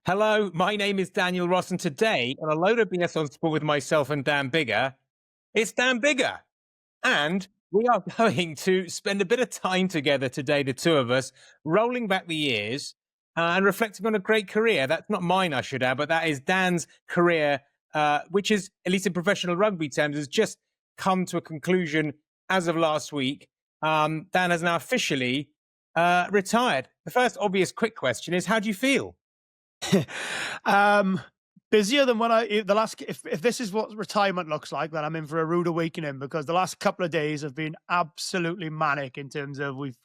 Hello, my name is Daniel Ross, and today on a load of BS on sport with myself and Dan Biggar, it's Dan Biggar. And we are going to spend a bit of time together today, the two of us, rolling back the years and reflecting on a great career. That's not mine, I should add, but that is Dan's career, which is, at least in professional rugby terms, has just come to a conclusion as of last week. Dan has now officially retired. The first obvious quick question is, how do you feel? um, Busier than when the last. If this is what retirement looks like, then I'm in for a rude awakening because the last couple of days have been absolutely manic in terms of we've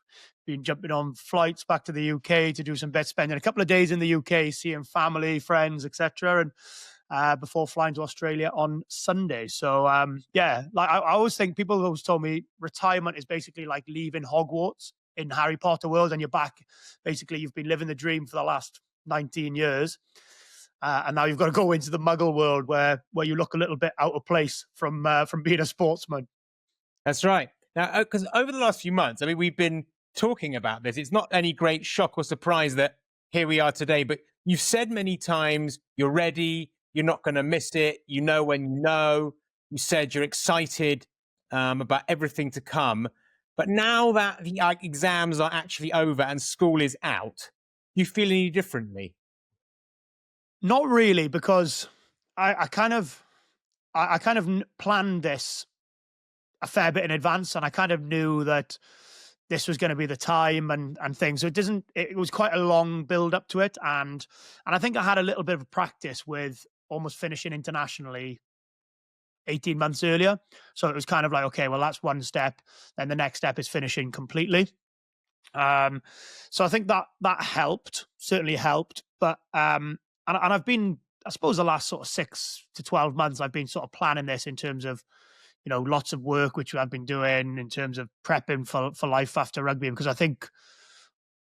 been jumping on flights back to the UK to do some bit spending a couple of days in the UK, seeing family, friends, etc. And before flying to Australia on Sunday. So yeah, like I always think people always told me retirement is basically like leaving Hogwarts in Harry Potter world, and you're back. Basically, you've been living the dream for the last 19 years. And now you've got to go into the muggle world where you look a little bit out of place from being a sportsman. That's right. Now, because over the last few months, I mean, we've been talking about this. It's not any great shock or surprise that here we are today, but you've said many times you're ready, you're not going to miss it, you know when you know. You said you're excited about everything to come. But now that the exams are actually over and school is out, do you feel any differently? Not really, because I kind of planned this a fair bit in advance, and I kind of knew that this was going to be the time and things. So it was quite a long build up to it, and I think I had a little bit of practice with almost finishing internationally 18 months earlier. So it was kind of like, okay, well, that's one step. Then the next step is finishing completely. So I think that helped, certainly helped. But and I've been, I suppose, the last sort of 6 to 12 months, I've been sort of planning this in terms of, lots of work which I've been doing in terms of prepping for life after rugby. Because I think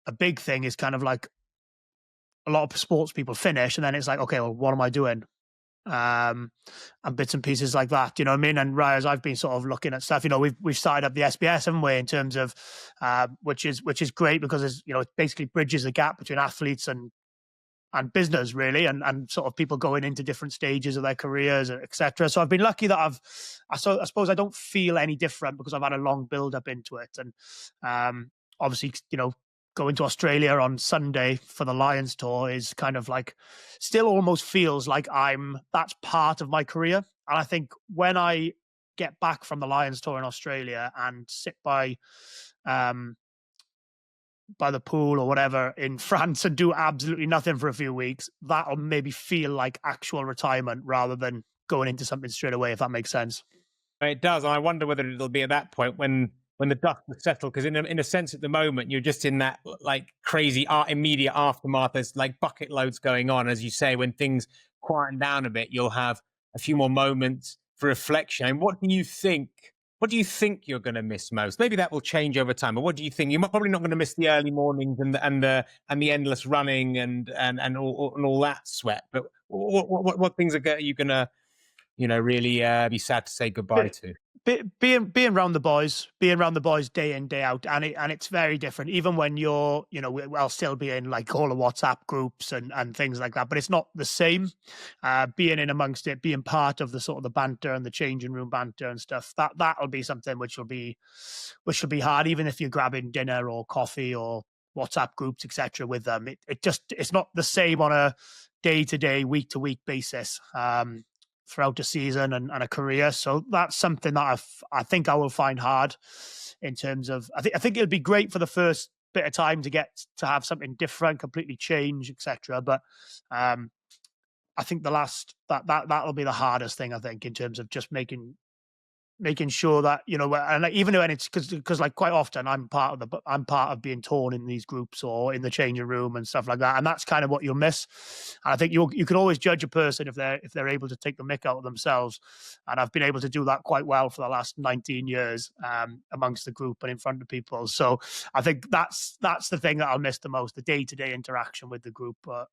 a big thing is kind of like a lot of sports people finish, and then it's like, okay, well, what am I doing? And bits and pieces like that, you know what I mean? And as I've been sort of looking at stuff, we've started up the SBS, haven't we, in terms of which is great because it basically bridges the gap between athletes and business, really, and sort of people going into different stages of their careers, etc. So I've been lucky that I suppose I don't feel any different because I've had a long build up into it. And obviously, going to Australia on Sunday for the Lions tour is kind of like still almost feels like that's part of my career. And I think when I get back from the Lions tour in Australia and sit by the pool or whatever in France and do absolutely nothing for a few weeks, that'll maybe feel like actual retirement rather than going into something straight away, if that makes sense. It does. And I wonder whether it'll be at that point when the dust has settled, because in a sense at the moment you're just in that like crazy immediate aftermath. There's like bucket loads going on, as you say. When things quieten down a bit, you'll have a few more moments for reflection. And what do you think? What do you think you're going to miss most? Maybe that will change over time. But what do you think? You're probably not going to miss the early mornings and the endless running and all that sweat. But what things are you going to really be sad to say goodbye to? Being around the boys, day in, day out, and it's very different. Even when you're, I'll still be in like all the WhatsApp groups and things like that, but it's not the same. Being in amongst it, being part of the sort of the banter and the changing room banter and stuff, that'll be something which will be hard, even if you're grabbing dinner or coffee or WhatsApp groups, etc. with them. It's not the same on a day to day, week to week basis. Throughout a season and a career. So that's something that I think I will find hard in terms of, I think it'll be great for the first bit of time to get to have something different, completely change, etc. But I think that'll be the hardest thing, I think, in terms of just making sure that, and even when it's because like quite often I'm part of being torn in these groups or in the changing room and stuff like that, and that's kind of what you'll miss. And I think you can always judge a person if they're able to take the mick out of themselves, and I've been able to do that quite well for the last 19 years amongst the group and in front of people. So I think that's the thing that I'll miss the most, the day-to-day interaction with the group. But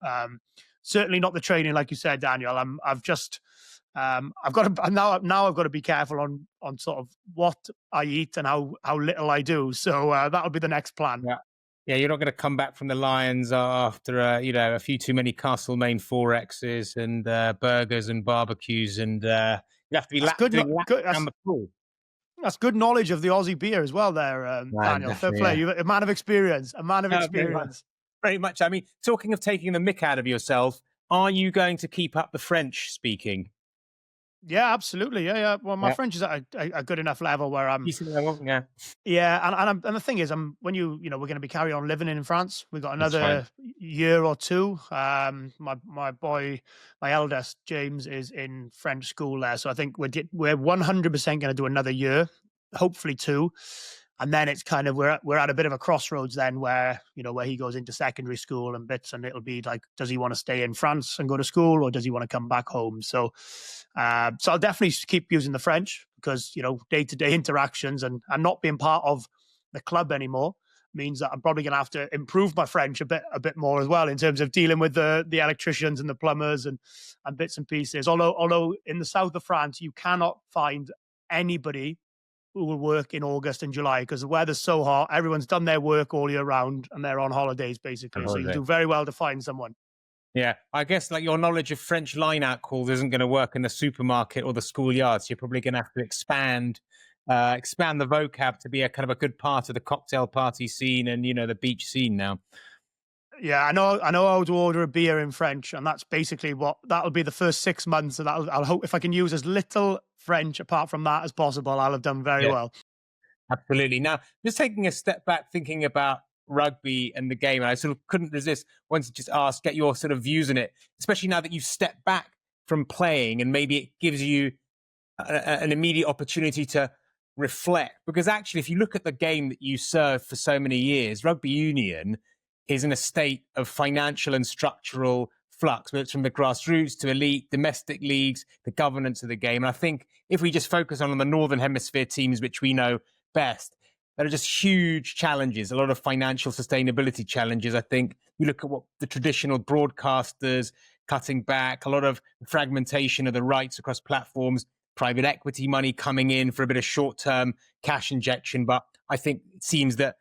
certainly not the training, like you said, Daniel. I've got to now I've got to be careful on sort of what I eat and how little I do. So that'll be the next plan. Yeah. Yeah, you're not going to come back from the Lions after a few too many Castlemaine 4Xs and burgers and barbecues, and you have to be That's good. doing laps Good. around the pool. That's good knowledge of the Aussie beer as well, there, Man, Daniel. Fair definitely, play. yeah. You're a man of experience. A man of Very much. experience. Very much. I mean, talking of taking the mick out of yourself, are you going to keep up the French speaking? Yeah, absolutely. Yeah, yeah. Well, my Yeah, French is at a good enough level where I'm. decent level. Yeah, Yeah, and the thing is, when we're going to be carry on living in France. We've got that's right. another year or two. My boy, my eldest James, is in French school there, so I think we're 100% going to do another year, hopefully two, and then it's kind of we're at a bit of a crossroads then where where he goes into secondary school and bits, and it'll be like, does he want to stay in France and go to school, or does he want to come back home? So I'll definitely keep using the French because day to day interactions and not being part of the club anymore means that I'm probably going to have to improve my French a bit more as well in terms of dealing with the electricians and the plumbers and bits and pieces. Although in the south of France you cannot find anybody who will work in August and July because the weather's so hot. Everyone's done their work all year round and they're on holidays On basically. So you'll holiday. do very well to find someone. Yeah, I guess like your knowledge of French line-out calls isn't going to work in the supermarket or the schoolyard. So you're probably going to have to expand the vocab to be a kind of a good part of the cocktail party scene and the beach scene now. Yeah, I know how to order a beer in French, and that's basically that'll be the first 6 months. And I'll hope if I can use as little French apart from that as possible, I'll have done very Yeah, well. absolutely. Now, just taking a step back, thinking about rugby and the game, and I sort of couldn't resist wanting to just ask, get your sort of views on it, especially now that you've stepped back from playing, and maybe it gives you an immediate opportunity to reflect. Because actually, if you look at the game that you served for so many years, rugby union is in a state of financial and structural flux, whether it's from the grassroots to elite, domestic leagues, the governance of the game. And I think if we just focus on the Northern Hemisphere teams, which we know best, there are just huge challenges, a lot of financial sustainability challenges. I think you look at what the traditional broadcasters cutting back, a lot of fragmentation of the rights across platforms, private equity money coming in for a bit of short-term cash injection. But I think it seems that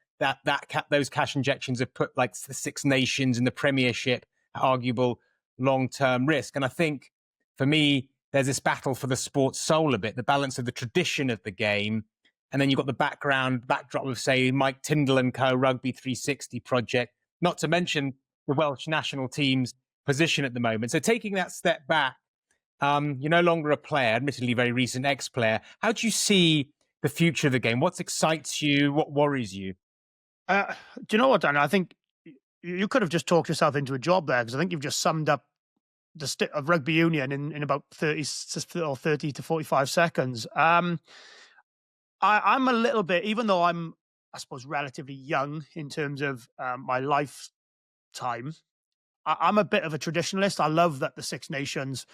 those cash injections have put like the Six Nations and the Premiership at arguable long-term risk. And I think for me, there's this battle for the sports soul a bit, the balance of the tradition of the game. And then you've got the backdrop of, say, Mike Tyndall and Co. Rugby 360 project, not to mention the Welsh national team's position at the moment. So taking that step back, you're no longer a player, admittedly very recent ex-player. How do you see the future of the game? What excites you? What worries you? Do you know what, Dan? I think you could have just talked yourself into a job there because I think you've just summed up the state of rugby union in about 30 to 45 seconds. I'm a little bit, even though I suppose, relatively young in terms of my lifetime. I'm a bit of a traditionalist. I love that the Six Nations.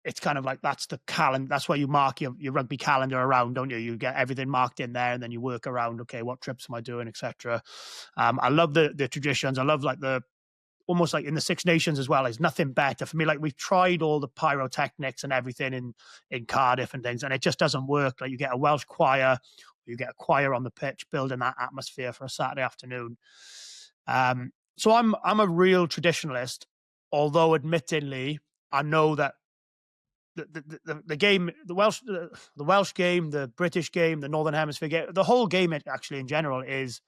It's kind of like that's the calendar. That's where you mark your rugby calendar around, don't you? You get everything marked in there, and then you work around. Okay, what trips am I doing, etc. I love the traditions. I love like the almost like in the Six Nations as well. Is nothing better for me. Like we've tried all the pyrotechnics and everything in Cardiff and things, and it just doesn't work. Like you get a Welsh choir, you get a choir on the pitch, building that atmosphere for a Saturday afternoon. So I'm a real traditionalist, although admittedly I know that the game, the Welsh game, the British game, the Northern Hemisphere game, the whole game actually in general is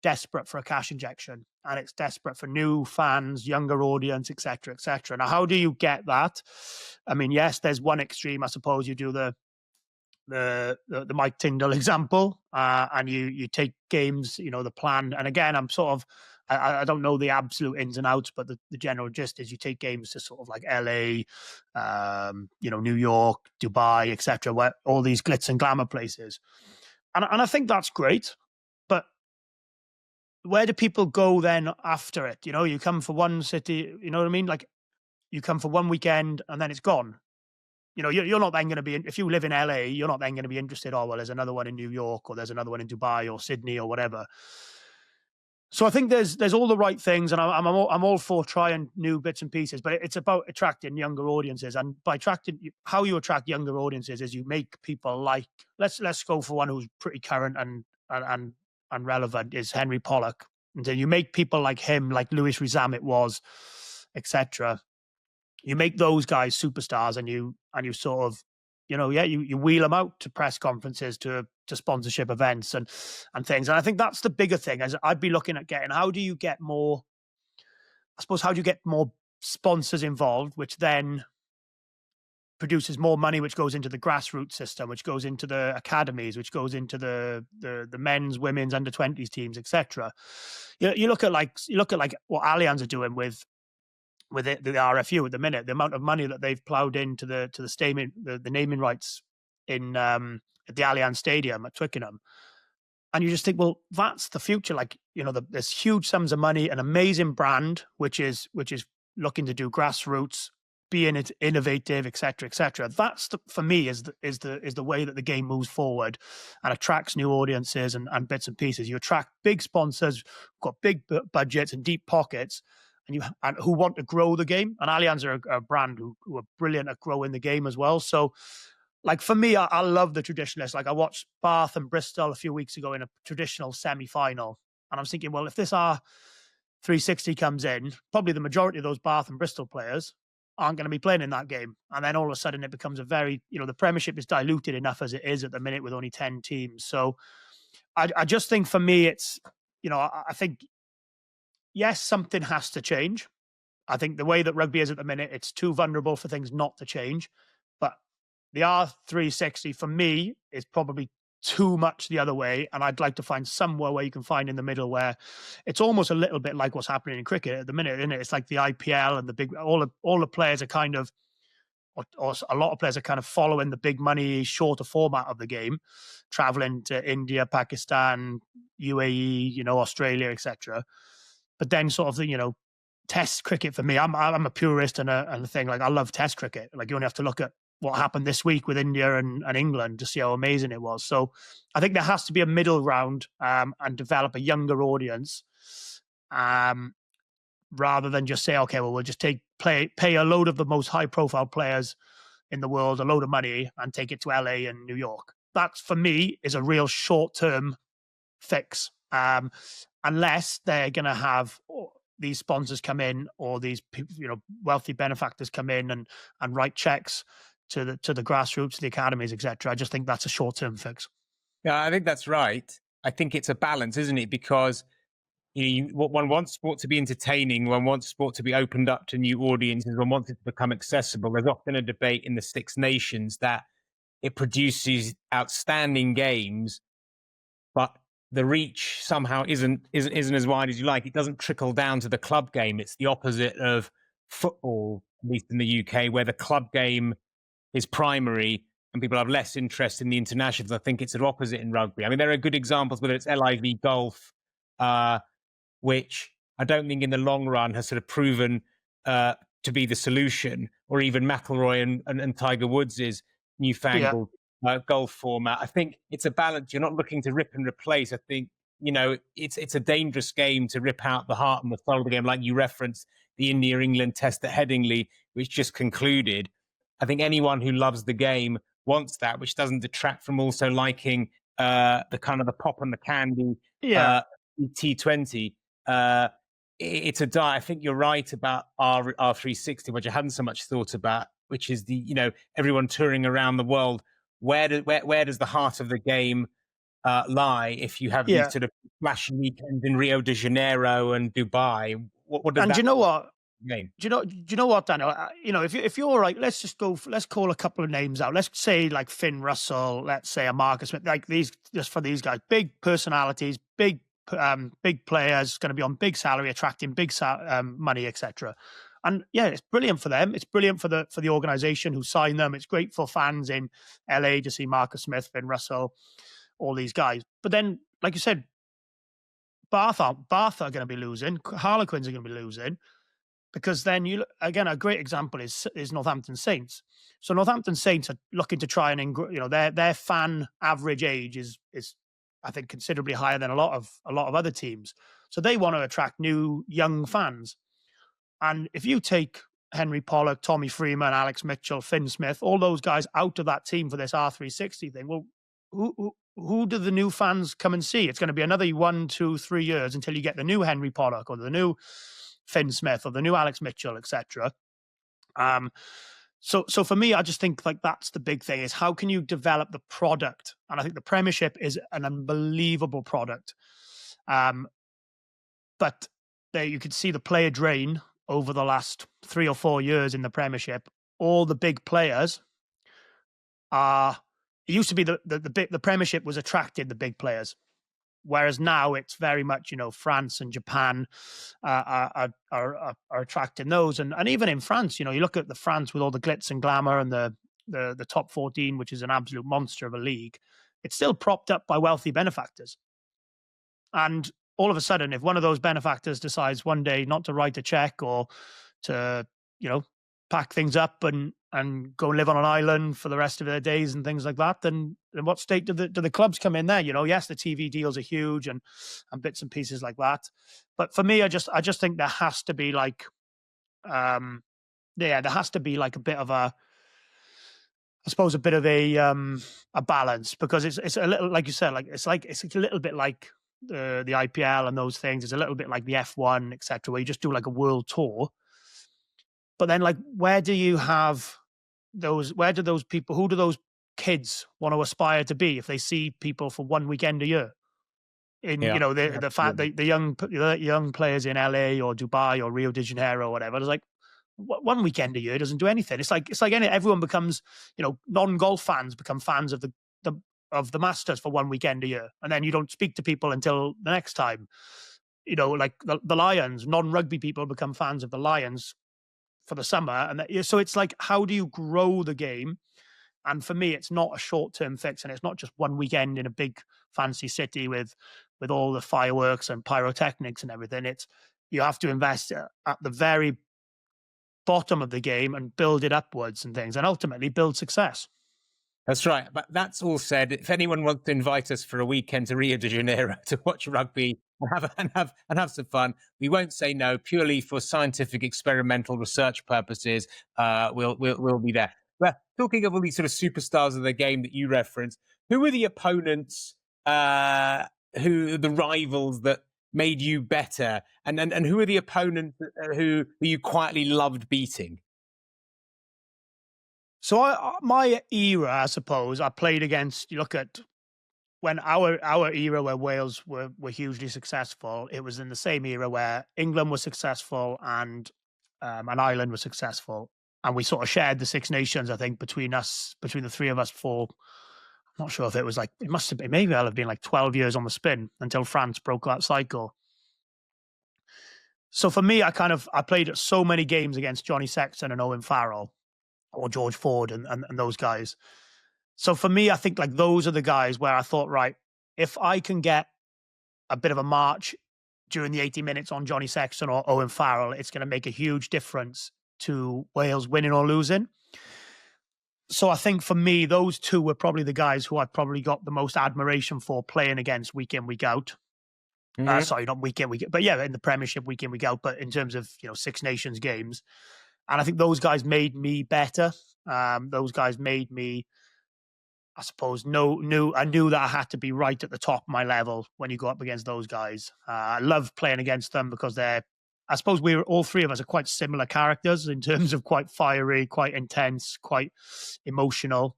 desperate for a cash injection, and it's desperate for new fans, younger audience, etc., etc. Now, how do you get that? I mean, yes, there's one extreme. I suppose you do the Mike Tyndall example, and you take games, the plan. And again, I'm sort of I don't know the absolute ins and outs, but the general gist is you take games to sort of like LA, New York, Dubai, etc., where all these glitz and glamour places, and I think that's great, but where do people go then after it? You come for one city, you know what I mean? Like you come for one weekend and then it's gone. You're not then going to be, if you live in LA, you're not then going to be interested. Oh, well, there's another one in New York, or there's another one in Dubai or Sydney or whatever. So I think there's all the right things, and I'm all for trying new bits and pieces, but it's about attracting younger audiences. And by attracting, how you attract younger audiences is you make people like, let's go for one who's pretty current and and relevant is Henry Pollock. And then you make people like him, like Louis Rizam was, etc. You make those guys superstars, and you sort of, you wheel them out to press conferences, to sponsorship events and things. And I think that's the bigger thing. As I'd be looking at getting, how do you get more sponsors involved, which then produces more money, which goes into the grassroots system, which goes into the academies, which goes into the men's, women's, under-20s teams, etc. You look at like what Allianz are doing with the RFU at the minute, the amount of money that they've ploughed into the naming rights in at the Allianz Stadium at Twickenham. And you just think, well, that's the future. Like, there's huge sums of money, an amazing brand, which is looking to do grassroots, being innovative, et cetera, et cetera. That's for me is the way that the game moves forward and attracts new audiences and bits and pieces. You attract big sponsors, got big budgets and deep pockets, and who want to grow the game. And Allianz are a brand who are brilliant at growing the game as well. So, like, for me, I love the traditionalists. Like, I watched Bath and Bristol a few weeks ago in a traditional semi-final, and I was thinking, well, if this R360 comes in, probably the majority of those Bath and Bristol players aren't going to be playing in that game. And then all of a sudden it becomes a very, the Premiership is diluted enough as it is at the minute with only 10 teams. So I just think for me, it's, I think, yes, something has to change. I think the way that rugby is at the minute, it's too vulnerable for things not to change. But the R360 for me is probably too much the other way, and I'd like to find somewhere where you can find in the middle, where it's almost a little bit like what's happening in cricket at the minute, isn't it? It's like the IPL and the big, all the players are kind of, or a lot of players are kind of following the big money, shorter format of the game, traveling to India, Pakistan, UAE, Australia, etc. But then sort of the, Test cricket for me, I'm a purist and a thing. Like, I love Test cricket. Like, you only have to look at what happened this week with India and England to see how amazing it was. So I think there has to be a middle ground and develop a younger audience, rather than just say, okay, well, we'll just pay a load of the most high profile players in the world a load of money and take it to LA and New York. That, for me, is a real short-term fix, unless they're going to have these sponsors come in, or these wealthy benefactors come in and write checks to the grassroots, to the academies, etc. I just think that's a short-term fix. Yeah, I think that's right. I think it's a balance, isn't it? Because one wants sport to be entertaining, one wants sport to be opened up to new audiences, one wants it to become accessible. There's often a debate in the Six Nations that it produces outstanding games, but the reach somehow isn't as wide as you like. It doesn't trickle down to the club game. It's the opposite of football, at least in the UK, where the club game is primary and people have less interest in the internationals. I think it's the opposite in rugby. I mean, there are good examples, whether it's LIV golf, which I don't think in the long run has sort of proven to be the solution, or even McIlroy and Tiger Woods' newfangled golf format. I think it's a balance. You're not looking to rip and replace. I think, it's a dangerous game to rip out the heart and the soul of the game, like you referenced the India-England test at Headingley, which just concluded. I think anyone who loves the game wants that, which doesn't detract from also liking the kind of the pop and the candy T20. It's a die. I think you're right about R360, which I hadn't so much thought about, which is the everyone touring around the world. Where does the heart of the game lie if you have these sort of flashy weekends in Rio de Janeiro and Dubai? What does and that? Do you know what? Game? Do you know what, Daniel? If you're right, let's call a couple of names out. Let's say like Finn Russell. Let's say a Marcus Smith. Like these, just for these guys, big personalities, big players, going to be on big salary, attracting big money, etc. And yeah, it's brilliant for them. It's brilliant for the organization who signed them. It's great for fans in LA to see Marcus Smith, Finn Russell, all these guys. But then, like you said, Bath are going to be losing. Harlequins are going to be losing. Because then again, a great example is Northampton Saints. So Northampton Saints are looking to try and their fan average age is I think considerably higher than a lot of other teams. So they want to attract new young fans. And if you take Henry Pollock, Tommy Freeman, Alex Mitchell, Finn Smith, all those guys out of that team for this R360 thing, well, who do the new fans come and see? It's going to be another 1, 2, 3 years until you get the new Henry Pollock or the new Finn Smith or the new Alex Mitchell, etc. So for me, I just think like that's the big thing, is how can you develop the product? And I think the Premiership is an unbelievable product. But there you could see the player drain over the last 3 or 4 years in the Premiership. All the big players are. It used to be the Premiership was attracted the big players, whereas now it's very much, France and Japan are attracting those, and even in France, you look at the France with all the glitz and glamour and the top 14, which is an absolute monster of a league. It's still propped up by wealthy benefactors, and all of a sudden, if one of those benefactors decides one day not to write a check or to, pack things up and go and live on an island for the rest of their days and things like that, then in what state do the clubs come in there? Yes, the TV deals are huge and bits and pieces like that. But for me, I just think there has to be like, there has to be like a bit of a, I suppose, a bit of a balance, because it's a little, like you said, it's a little bit like the IPL and those things. It's a little bit like the F1, etc., where you just do like a world tour. But then, like, where do you have those? Where do those people? Who do those kids want to aspire to be if they see people for one weekend a year? In the young players in LA or Dubai or Rio de Janeiro or whatever. It's like one weekend a year doesn't do anything. It's like everyone becomes, non-golf fans become fans of the Masters for one weekend a year, and then you don't speak to people until the next time. Like the Lions, non-rugby people become fans of the Lions for the summer, and so it's like, how do you grow the game? And for me, it's not a short-term fix, and it's not just one weekend in a big fancy city with all the fireworks and pyrotechnics and everything. It's, you have to invest at the very bottom of the game and build it upwards and things, and ultimately build success. That's right. But that's all said, if anyone wants to invite us for a weekend to Rio de Janeiro to watch rugby and have some fun, we won't say no. Purely for scientific, experimental research purposes, we'll be there. Well, talking of all these sort of superstars of the game that you referenced, who were the opponents, the rivals that made you better, and who are the opponents who you quietly loved beating? So my era, I suppose, I played against. You look at when our era where Wales were hugely successful. It was in the same era where England was successful and Ireland was successful, and we sort of shared the Six Nations. I think between the three of us for, I'm not sure if it was like, it must have been, maybe I'll have been like 12 years on the spin until France broke that cycle. So for me, I played so many games against Johnny Sexton and Owen Farrell or George Ford and those guys. So for me, I think like those are the guys where I thought, right, if I can get a bit of a march during the 80 minutes on Johnny Sexton or Owen Farrell, it's going to make a huge difference to Wales winning or losing. So I think for me, those two were probably the guys who I probably got the most admiration for playing against week in, week out. Mm-hmm. Sorry, not week in, week out, but yeah, in the Premiership, week in, week out, but in terms of, Six Nations games. And I think those guys made me better. Those guys made me, I suppose, I knew that I had to be right at the top of my level when you go up against those guys. I love playing against them because I suppose all three of us are quite similar characters in terms of quite fiery, quite intense, quite emotional.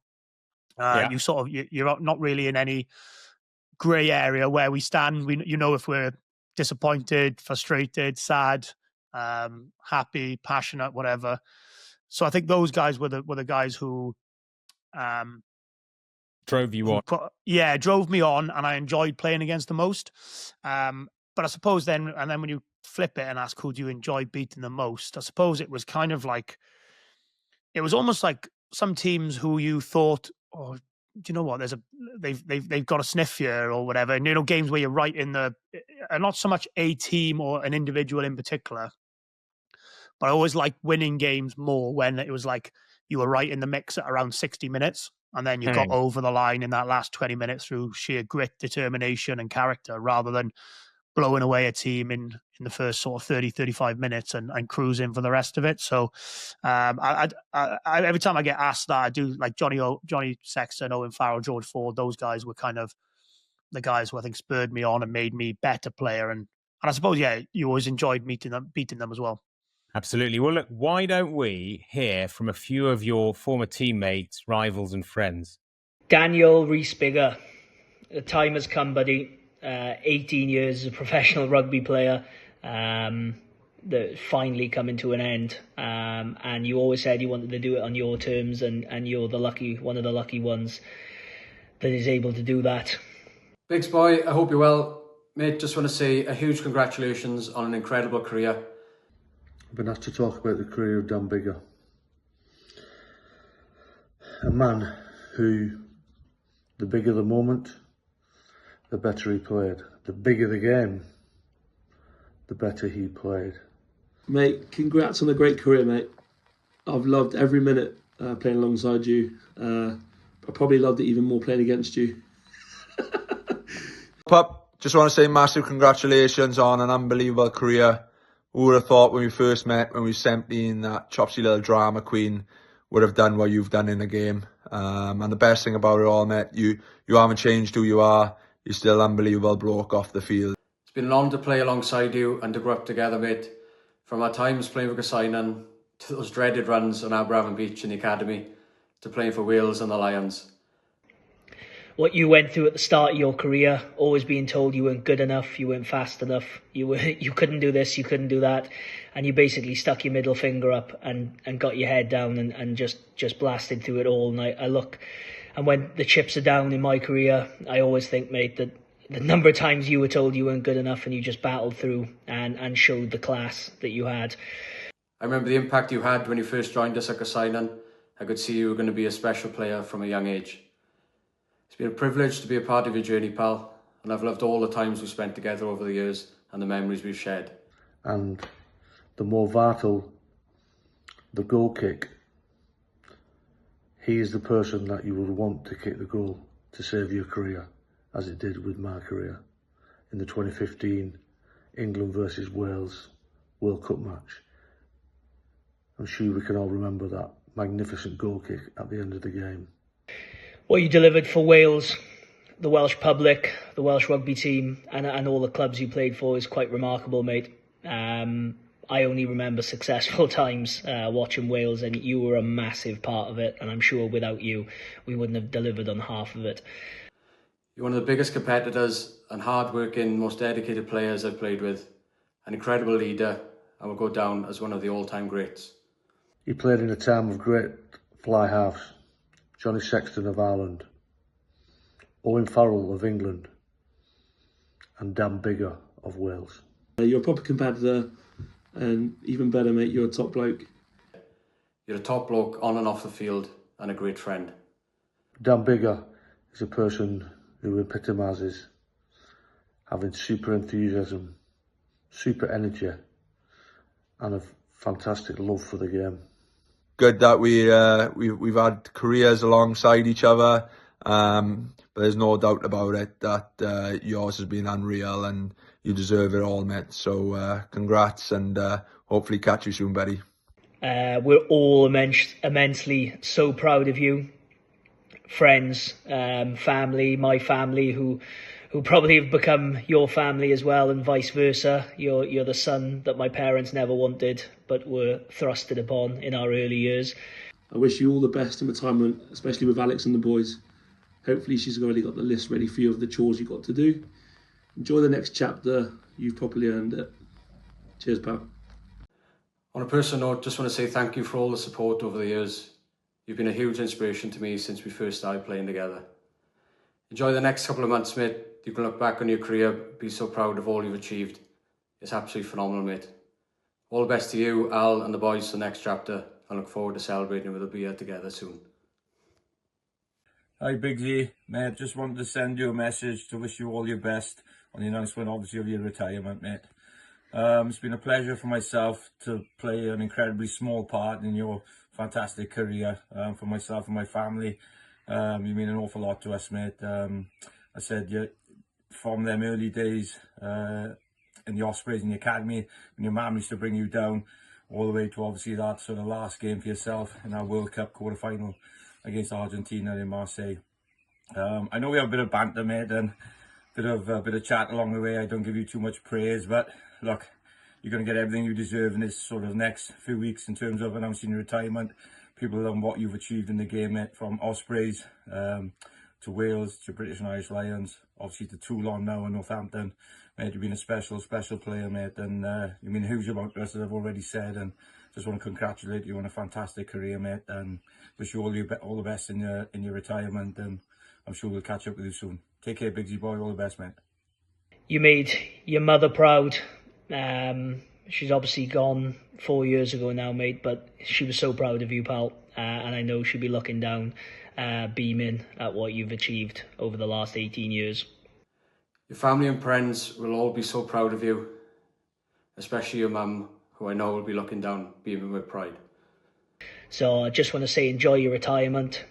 You sort of, you're not really in any grey area where we stand. If we're disappointed, frustrated, sad, happy, passionate, whatever. So I think those guys were the guys who drove you on. Drove me on, and I enjoyed playing against the most. But I suppose then when you flip it and ask who do you enjoy beating the most, I suppose it was kind of like, it was almost like some teams who you thought, oh, do you know what? They've got a sniff here or whatever. And games where you're right in the, and not so much a team or an individual in particular, but I always like winning games more when it was like you were right in the mix at around 60 minutes. And then you got over the line in that last 20 minutes through sheer grit, determination, and character, rather than blowing away a team in the first sort of 30, 35 minutes and cruising for the rest of it. So every time I get asked that, I do, like Johnny Sexton, Owen Farrell, George Ford, those guys were kind of the guys who I think spurred me on and made me a better player. And I suppose, yeah, you always enjoyed beating them as well. Absolutely. Well, look, why don't we hear from a few of your former teammates, rivals and friends? Daniel Biggar. The time has come, buddy. 18 years as a professional rugby player, that finally coming to an end. And you always said you wanted to do it on your terms, and you're one of the lucky ones that is able to do that. Biggs boy, I hope you're well. Mate, just want to say a huge congratulations on an incredible career. I've been asked to talk about the career of Dan Biggar. A man who, the bigger the moment, the better he played. The bigger the game, the better he played. Mate, congrats on a great career, mate. I've loved every minute playing alongside you. I probably loved it even more playing against you. Pup, just want to say massive congratulations on an unbelievable career. Who would have thought when we first met, when we were 17, that chopsy little drama queen would have done what you've done in the game. And the best thing about it all, mate, you haven't changed who you are. You're still an unbelievable bloke off the field. It's been an honour to play alongside you and to grow up together, mate. From our times playing for Casainan, to those dreaded runs on Aberafan Beach in the academy, to playing for Wales and the Lions. What you went through at the start of your career, always being told you weren't good enough, you weren't fast enough, you couldn't do this, you couldn't do that, and you basically stuck your middle finger up and got your head down and just blasted through it all. And I look, and when the chips are down in my career, I always think, mate, that the number of times you were told you weren't good enough and you just battled through and showed the class that you had. I remember the impact you had when you first joined us at Casainan. I could see you were going to be a special player from a young age. It's been a privilege to be a part of your journey, pal, and I've loved all the times we've spent together over the years and the memories we've shared. And the more vital the goal kick, he is the person that you would want to kick the goal to save your career, as it did with my career in the 2015 England versus Wales World Cup match. I'm sure we can all remember that magnificent goal kick at the end of the game. What you delivered for Wales, the Welsh public, the Welsh rugby team, and all the clubs you played for is quite remarkable, mate. I only remember successful times watching Wales, and you were a massive part of it, and I'm sure without you, we wouldn't have delivered on half of it. You're one of the biggest competitors and hard-working, most dedicated players I've played with, an incredible leader, and will go down as one of the all-time greats. He played in a time of great fly halves. Johnny Sexton of Ireland, Owen Farrell of England, and Dan Biggar of Wales. You're a proper competitor, and even better, mate, you're a top bloke. You're a top bloke on and off the field, and a great friend. Dan Biggar is a person who epitomises having super enthusiasm, super energy, and a fantastic love for the game. Good that we've had careers alongside each other, but there's no doubt about it that yours has been unreal and you deserve it all, mate. So congrats, and hopefully catch you soon, buddy. We're all immensely so proud of you. Friends, family, my family, who probably have become your family as well, and vice versa. You're the son that my parents never wanted, but were thrusted upon in our early years. I wish you all the best in retirement, especially with Alex and the boys. Hopefully she's already got the list ready for you of the chores you've got to do. Enjoy the next chapter. You've properly earned it. Cheers, pal. On a personal note, just want to say thank you for all the support over the years. You've been a huge inspiration to me since we first started playing together. Enjoy the next couple of months, mate. You can look back on your career, be so proud of all you've achieved. It's absolutely phenomenal, mate. All the best to you, Al, and the boys for the next chapter. I look forward to celebrating with a beer together soon. Hi Biggsy, mate, just wanted to send you a message to wish you all your best on the announcement, obviously, of your retirement, mate. It's been a pleasure for myself to play an incredibly small part in your fantastic career. For myself and my family, you mean an awful lot to us, mate. I said, from them early days, in the Ospreys in the academy, when your mum used to bring you down, all the way to obviously that sort of last game for yourself in our World Cup quarter-final against Argentina in Marseille. I know we have a bit of banter, mate, and a bit of chat along the way. I don't give you too much praise, but look, you're going to get everything you deserve in this sort of next few weeks in terms of announcing your retirement. People know what you've achieved in the game, mate, from Ospreys to Wales to British and Irish Lions, obviously to Toulon now and Northampton. Mate, you've been a special player, mate, and you mean a huge amount to us, as I've already said, and just want to congratulate you on a fantastic career, mate, and wish you all the best in your retirement, and I'm sure we'll catch up with you soon. Take care, Bigsy boy. All the best, mate. You made your mother proud. She's obviously gone 4 years ago now, mate, but she was so proud of you, pal. And I know she'll be looking down, beaming at what you've achieved over the last 18 years. Your family and friends will all be so proud of you, especially your mum, who I know will be looking down, beaming with pride. So I just want to say enjoy your retirement.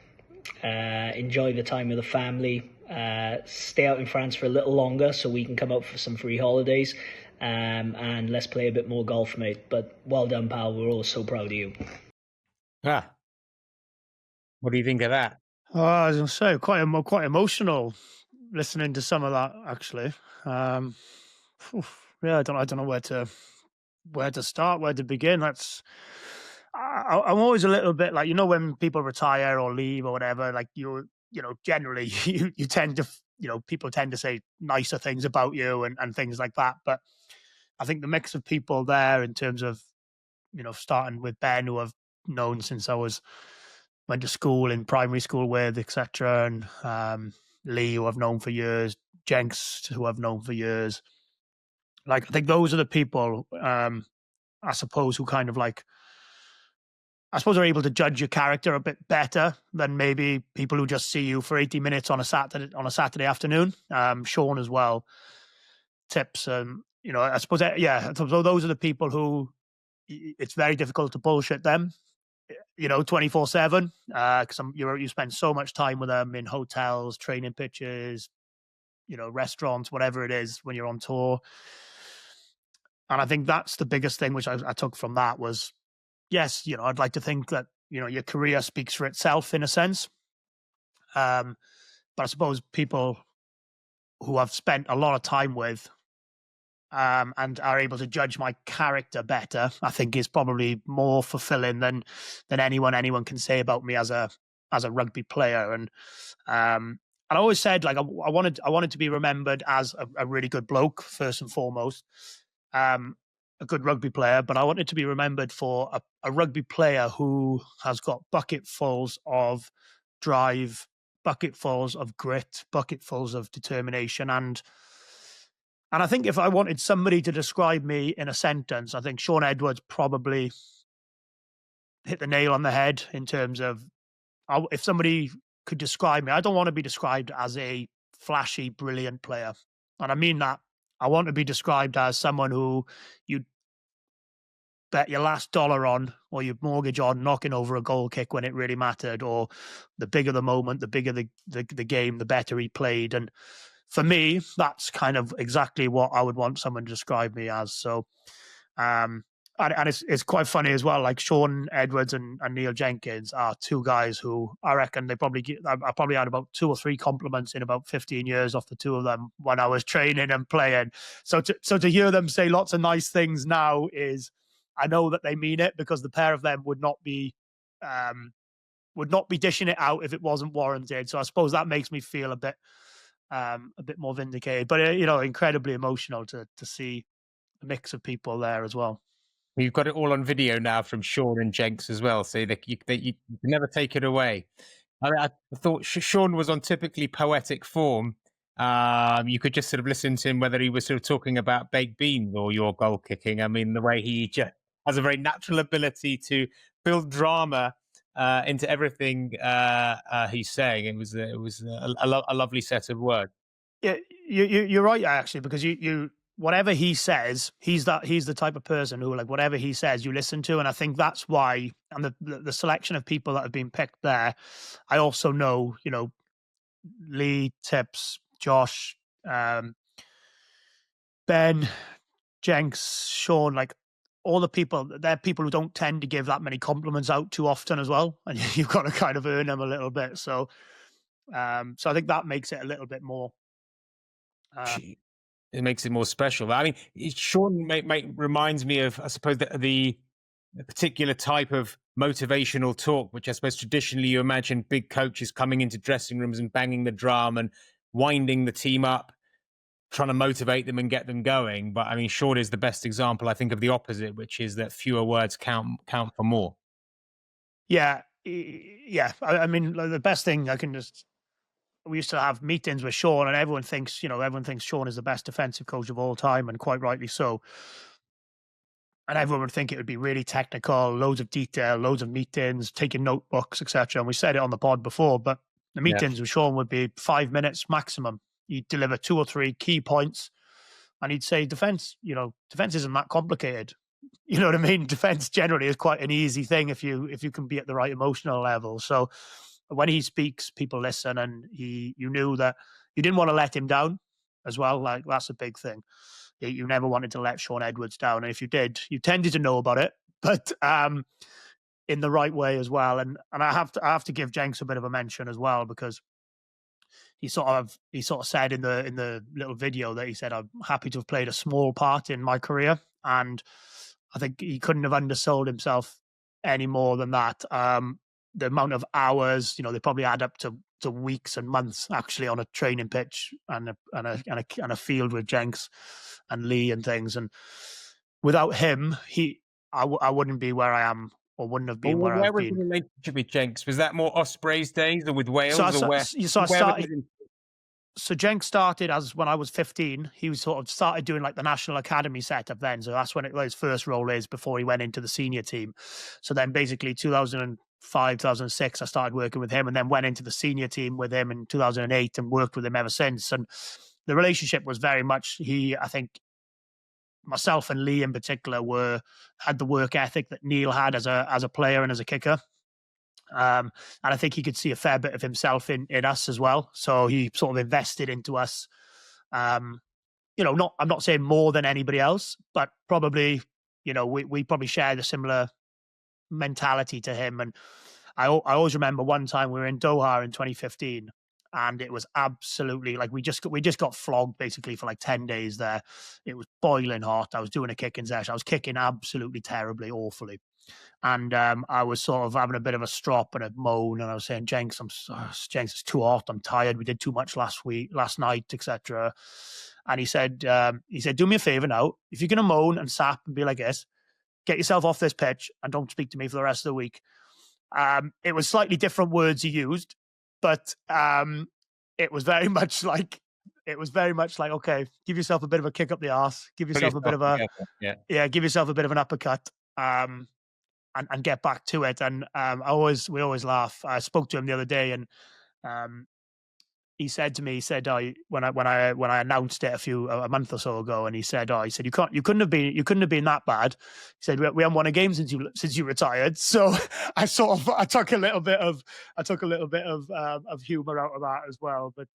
Enjoy the time with the family. Stay out in France for a little longer so we can come out for some free holidays. And let's play a bit more golf, mate. But well done, pal. We're all so proud of you. What do you think of that? I was going to say, quite emotional listening to some of that, actually. Yeah, I don't know where to start, where to begin. I'm always a little bit like, when people retire or leave or whatever, like generally you tend to, people tend to say nicer things about you and things like that. But I think the mix of people there in terms of, starting with Ben, who I've known since I went to school in primary school with, etc., and Lee, who I've known for years, Jenks, who I've known for years. Like, I think those are the people, I suppose, who kind of like, I suppose, are able to judge your character a bit better than maybe people who just see you for 80 minutes on a Saturday afternoon. Sean as well, tips, I suppose, yeah. So those are the people who it's very difficult to bullshit them, 24/7, because you spend so much time with them in hotels, training pitches, restaurants, whatever it is when you're on tour. And I think that's the biggest thing which I took from that was, yes, I'd like to think that, your career speaks for itself in a sense. But I suppose people who I've spent a lot of time with and are able to judge my character better, I think is probably more fulfilling than anyone can say about me as a rugby player. And I always said, like, I wanted to be remembered as a really good bloke, first and foremost. A good rugby player, but I wanted to be remembered for a rugby player who has got bucketfuls of drive, bucketfuls of grit, bucketfuls of determination. And I think if I wanted somebody to describe me in a sentence, I think Shaun Edwards probably hit the nail on the head in terms of, if somebody could describe me, I don't want to be described as a flashy, brilliant player. And I mean that. I want to be described as someone who you'd bet your last dollar on, or your mortgage on, knocking over a goal kick when it really mattered, or the bigger the moment, the bigger the game, the better he played. And for me, that's kind of exactly what I would want someone to describe me as. So, and it's quite funny as well. Like, Shaun Edwards and Neil Jenkins are two guys who I reckon I probably had about 2 or 3 compliments in about 15 years off the two of them when I was training and playing. So to hear them say lots of nice things now is, I know that they mean it, because the pair of them would not be dishing it out if it wasn't warranted. So I suppose that makes me feel a bit more vindicated. But incredibly emotional to see a mix of people there as well. You've got it all on video now from Sean and Jenks as well, so that you can never take it away. I thought Sean was on typically poetic form. You could just sort of listen to him, whether he was sort of talking about baked beans or your goal kicking. I mean, the way he just has a very natural ability to build drama into everything he's saying. It was a lovely set of words. Yeah, you're right, actually, because you whatever he says, he's the type of person who, like, whatever he says, you listen to. And I think that's why, and the selection of people that have been picked there, I also know, Lee, Tips, Josh, Ben, Jenks, Sean, like all the people, they're people who don't tend to give that many compliments out too often as well, and you've got to kind of earn them a little bit. So, so I think that makes it a little bit more. It makes it more special. I mean, Sean reminds me of, I suppose, the particular type of motivational talk, which I suppose traditionally you imagine big coaches coming into dressing rooms and banging the drum and winding the team up, trying to motivate them and get them going. But I mean, Sean is the best example, I think, of the opposite, which is that fewer words count for more. Yeah. I mean, the best thing we used to have meetings with Sean, and everyone thinks Sean is the best defensive coach of all time, and quite rightly so. And everyone would think it would be really technical, loads of detail, loads of meetings, taking notebooks, etc. And we said it on the pod before, but the meetings with Sean would be 5 minutes maximum. He'd deliver 2 or 3 key points, and he'd say, defense isn't that complicated. You know what I mean? Defense generally is quite an easy thing if you can be at the right emotional level. So when he speaks, people listen, and you knew that you didn't want to let him down as well. Like, that's a big thing. You never wanted to let Sean Edwards down. And if you did, you tended to know about it, but in the right way as well. And I have to give Jenks a bit of a mention as well, because he sort of said in the little video that he said, I'm happy to have played a small part in my career. And I think he couldn't have undersold himself any more than that. The amount of hours, they probably add up to weeks and months actually on a training pitch and a field with Jenks and Lee and things. And without him, I wouldn't be where I am, or wouldn't have been where I've been. Where was the relationship with Jenks? Was that more Ospreys days or with Wales? So Jenks started when I was 15. He was sort of started doing like the National Academy setup then. So that's when his first role is, before he went into the senior team. So then basically 2005, 2006, I started working with him, and then went into the senior team with him in 2008 and worked with him ever since. And the relationship was very much, I think myself and Lee in particular had the work ethic that Neil had as a player and as a kicker. And I think he could see a fair bit of himself in us as well. So he sort of invested into us. I'm not saying more than anybody else, but probably, we probably shared a similar mentality to him. And I always remember one time we were in Doha in 2015, and it was absolutely like we just got flogged basically for like 10 days there. It was boiling hot. I was doing a kicking session. I was kicking absolutely terribly, awfully. And I was sort of having a bit of a strop and a moan, and I was saying, Jenks, it's too hot. I'm tired. We did too much last night, etc. And he said, do me a favor now. If you're going to moan and sap and be like this, get yourself off this pitch and don't speak to me for the rest of the week. It was slightly different words he used, but it was very much like, okay, give yourself a bit of a kick up the arse, give yourself a bit of give yourself a bit of an uppercut. And get back to it. And we always laugh. I spoke to him the other day, and he said to me, when I announced it a month or so ago, and he said, you couldn't have been that bad. He said, we haven't won a game since you retired. So I took a little bit of humor out of that as well. But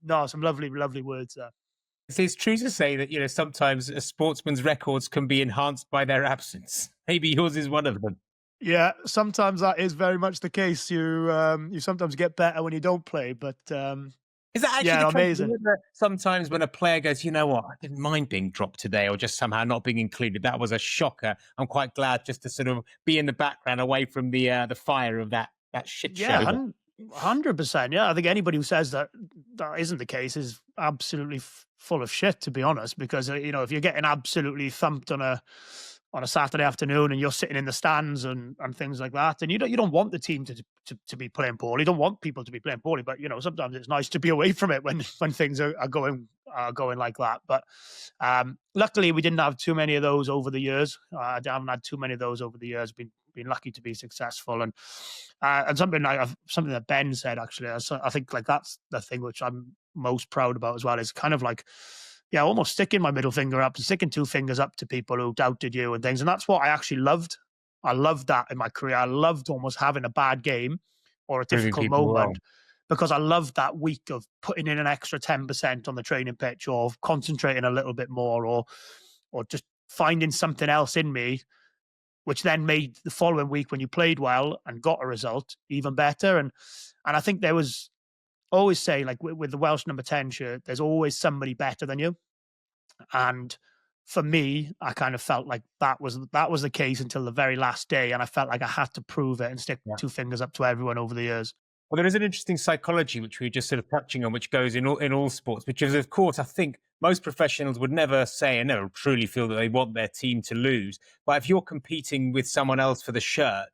no, some lovely words there. It's true to say that, sometimes a sportsman's records can be enhanced by their absence. Maybe yours is one of them. Yeah, sometimes that is very much the case. You sometimes get better when you don't play, but is that actually amazing? Sometimes when a player goes, you know what, I didn't mind being dropped today, or just somehow not being included. That was a shocker. I'm quite glad just to sort of be in the background, away from the fire of that shit show. Yeah, 100%. Yeah, I think anybody who says that isn't the case is absolutely full of shit, to be honest. Because if you're getting absolutely thumped on a Saturday afternoon and you're sitting in the stands and things like that, and you don't want the team to be playing poorly. You don't want people to be playing poorly, but sometimes it's nice to be away from it when things are going like that. But luckily we didn't have too many of those over the years. I haven't had too many of those over the years. Been lucky to be successful, and something that Ben said actually. I think like that's the thing which I'm most proud about as well, is kind of like, almost sticking my middle finger up and sticking 2 fingers up to people who doubted you and things. And that's what I actually loved. I loved that in my career. I loved almost having a bad game or a difficult moment, because I loved that week of putting in an extra 10% on the training pitch, or concentrating a little bit more, or just finding something else in me, which then made the following week when you played well and got a result even better. And I think there was always say, like with the Welsh number 10 shirt, there's always somebody better than you. And for me, I kind of felt like that was the case until the very last day. And I felt like I had to prove it and stick two fingers up to everyone over the years. Well, there is an interesting psychology, which we were just sort of touching on, which goes in all sports, which is, of course, I think most professionals would never say and never truly feel that they want their team to lose. But if you're competing with someone else for the shirt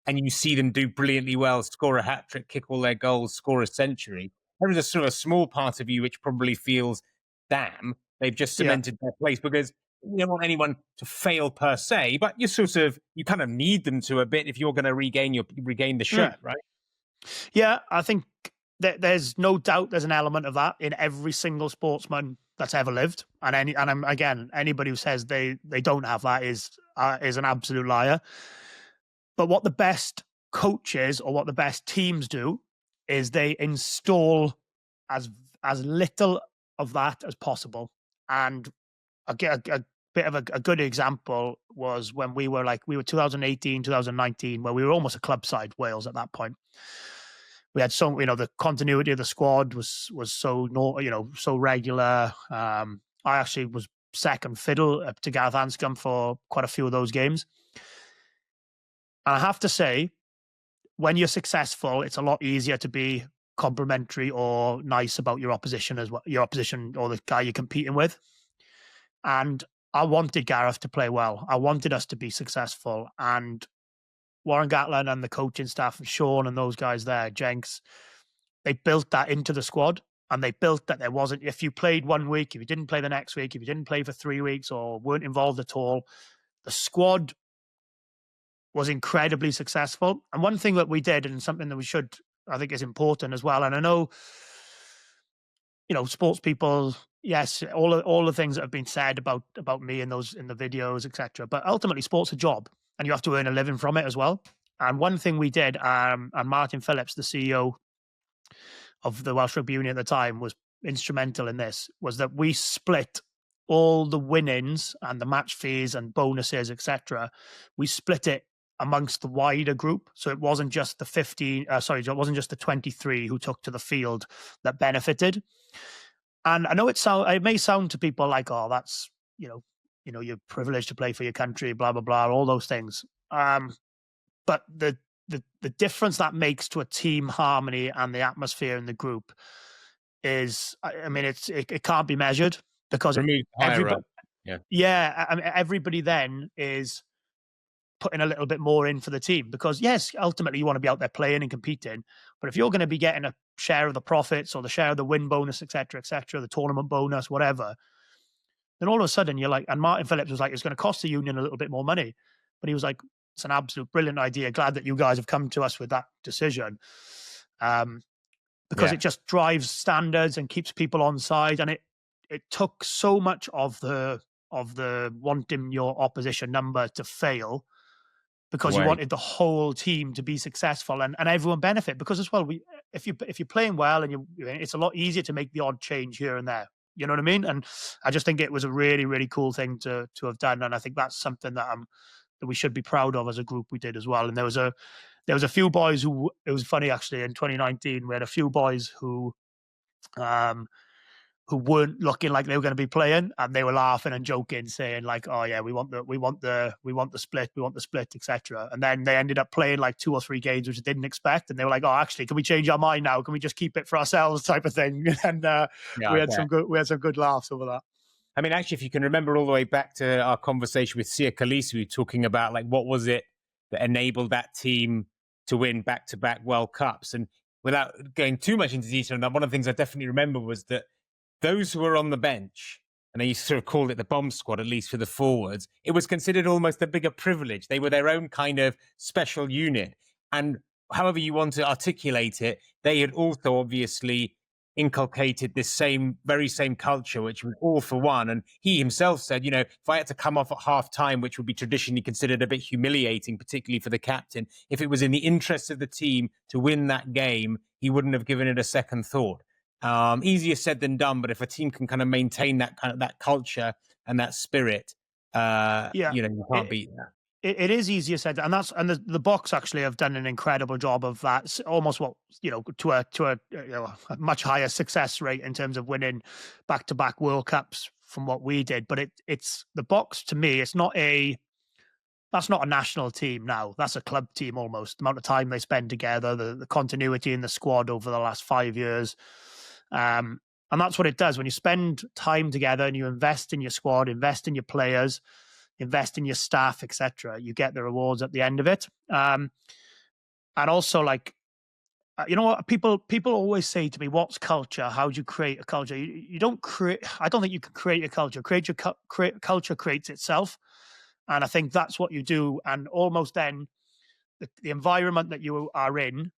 and you see them do brilliantly well, score a hat-trick, kick all their goals, score a century, there is a sort of a small part of you which probably feels, damn, they've just cemented their place, because you don't want anyone to fail per se, but you kind of need them to a bit if you're going to regain the shirt, right? Yeah, I think there's no doubt there's an element of that in every single sportsman that's ever lived. And anybody who says they don't have that is an absolute liar. But what the best coaches or what the best teams do is they install as little of that as possible. And a bit of a good example was when we were 2018, 2019, where we were almost a club side Wales at that point. We had the continuity of the squad was so regular. I actually was second fiddle to Gareth Anscombe for quite a few of those games. And I have to say, when you're successful, it's a lot easier to be complimentary or nice about your opposition or the guy you're competing with. And I wanted Gareth to play well. I wanted us to be successful. And Warren Gatland and the coaching staff and Sean and those guys there, Jenks, they built that into the squad. And they built that there wasn't, if you played 1 week, if you didn't play the next week, if you didn't play for 3 weeks or weren't involved at all, the squad was incredibly successful. And one thing that we did, and something that I think is important as well, and I know, sports people, yes, all the things that have been said about me in the videos, etc. But ultimately, sport's a job, and you have to earn a living from it as well. And one thing we did, and Martin Phillips, the CEO of the Welsh Rugby Union at the time, was instrumental in this, was that we split all the winnings and the match fees and bonuses, etc. We split it amongst the wider group. So it wasn't just it wasn't just the 23 who took to the field that benefited. And I know it may sound to people like, oh, that's, you're privileged to play for your country, blah, blah, blah, all those things. But the difference that makes to a team harmony and the atmosphere in the group is, it can't be measured, because everybody, everybody then is putting a little bit more in for the team, because yes, ultimately you want to be out there playing and competing, but if you're going to be getting a share of the profits or the share of the win bonus, etc., the tournament bonus, whatever, then all of a sudden you're like, and Martin Phillips was like, it's going to cost the union a little bit more money, but he was like, it's an absolute brilliant idea. Glad that you guys have come to us with that decision, because it just drives standards and keeps people on side, and it took so much of the wanting your opposition number to fail, because you wanted the whole team to be successful and everyone benefit. Because as well, if you're playing well and it's a lot easier to make the odd change here and there. You know what I mean? And I just think it was a really, really cool thing to have done, and I think that's something that we should be proud of as a group. We did as well. And there was a few boys who, it was funny actually, in 2019 we had a few boys who weren't looking like they were going to be playing, and they were laughing and joking, saying like, "Oh yeah, we want the split, etc." And then they ended up playing like 2 or 3 games, which I didn't expect, and they were like, "Oh, actually, can we change our mind now? Can we just keep it for ourselves?" type of thing. And we had some good laughs over that. I mean, actually, if you can remember all the way back to our conversation with Sia Khaleesi, talking about like what was it that enabled that team to win back-to-back World Cups, and without going too much into detail on that, one of the things I definitely remember was that those who were on the bench, and they sort of called it the bomb squad, at least for the forwards, it was considered almost a bigger privilege. They were their own kind of special unit. And however you want to articulate it, they had also obviously inculcated this very same culture, which was all for one. And he himself said, if I had to come off at half time, which would be traditionally considered a bit humiliating, particularly for the captain, if it was in the interests of the team to win that game, he wouldn't have given it a second thought. Easier said than done, but if a team can kind of maintain that culture and that spirit, Yeah. You can't beat that. It is easier said, and the Box actually have done an incredible job of that. Almost to a much higher success rate in terms of winning back-to-back World Cups from what we did. But it's the Box, to me, that's not a national team now. That's a club team almost. The amount of time they spend together, the continuity in the squad over the last 5 years. And that's what it does. When you spend time together and you invest in your squad, invest in your players, invest in your staff, etc., you get the rewards at the end of it. And also, you know what, people always say to me, what's culture? How do you create a culture? You don't create. I don't think you can create a culture. Culture creates itself. And I think that's what you do. And almost then the environment that you are in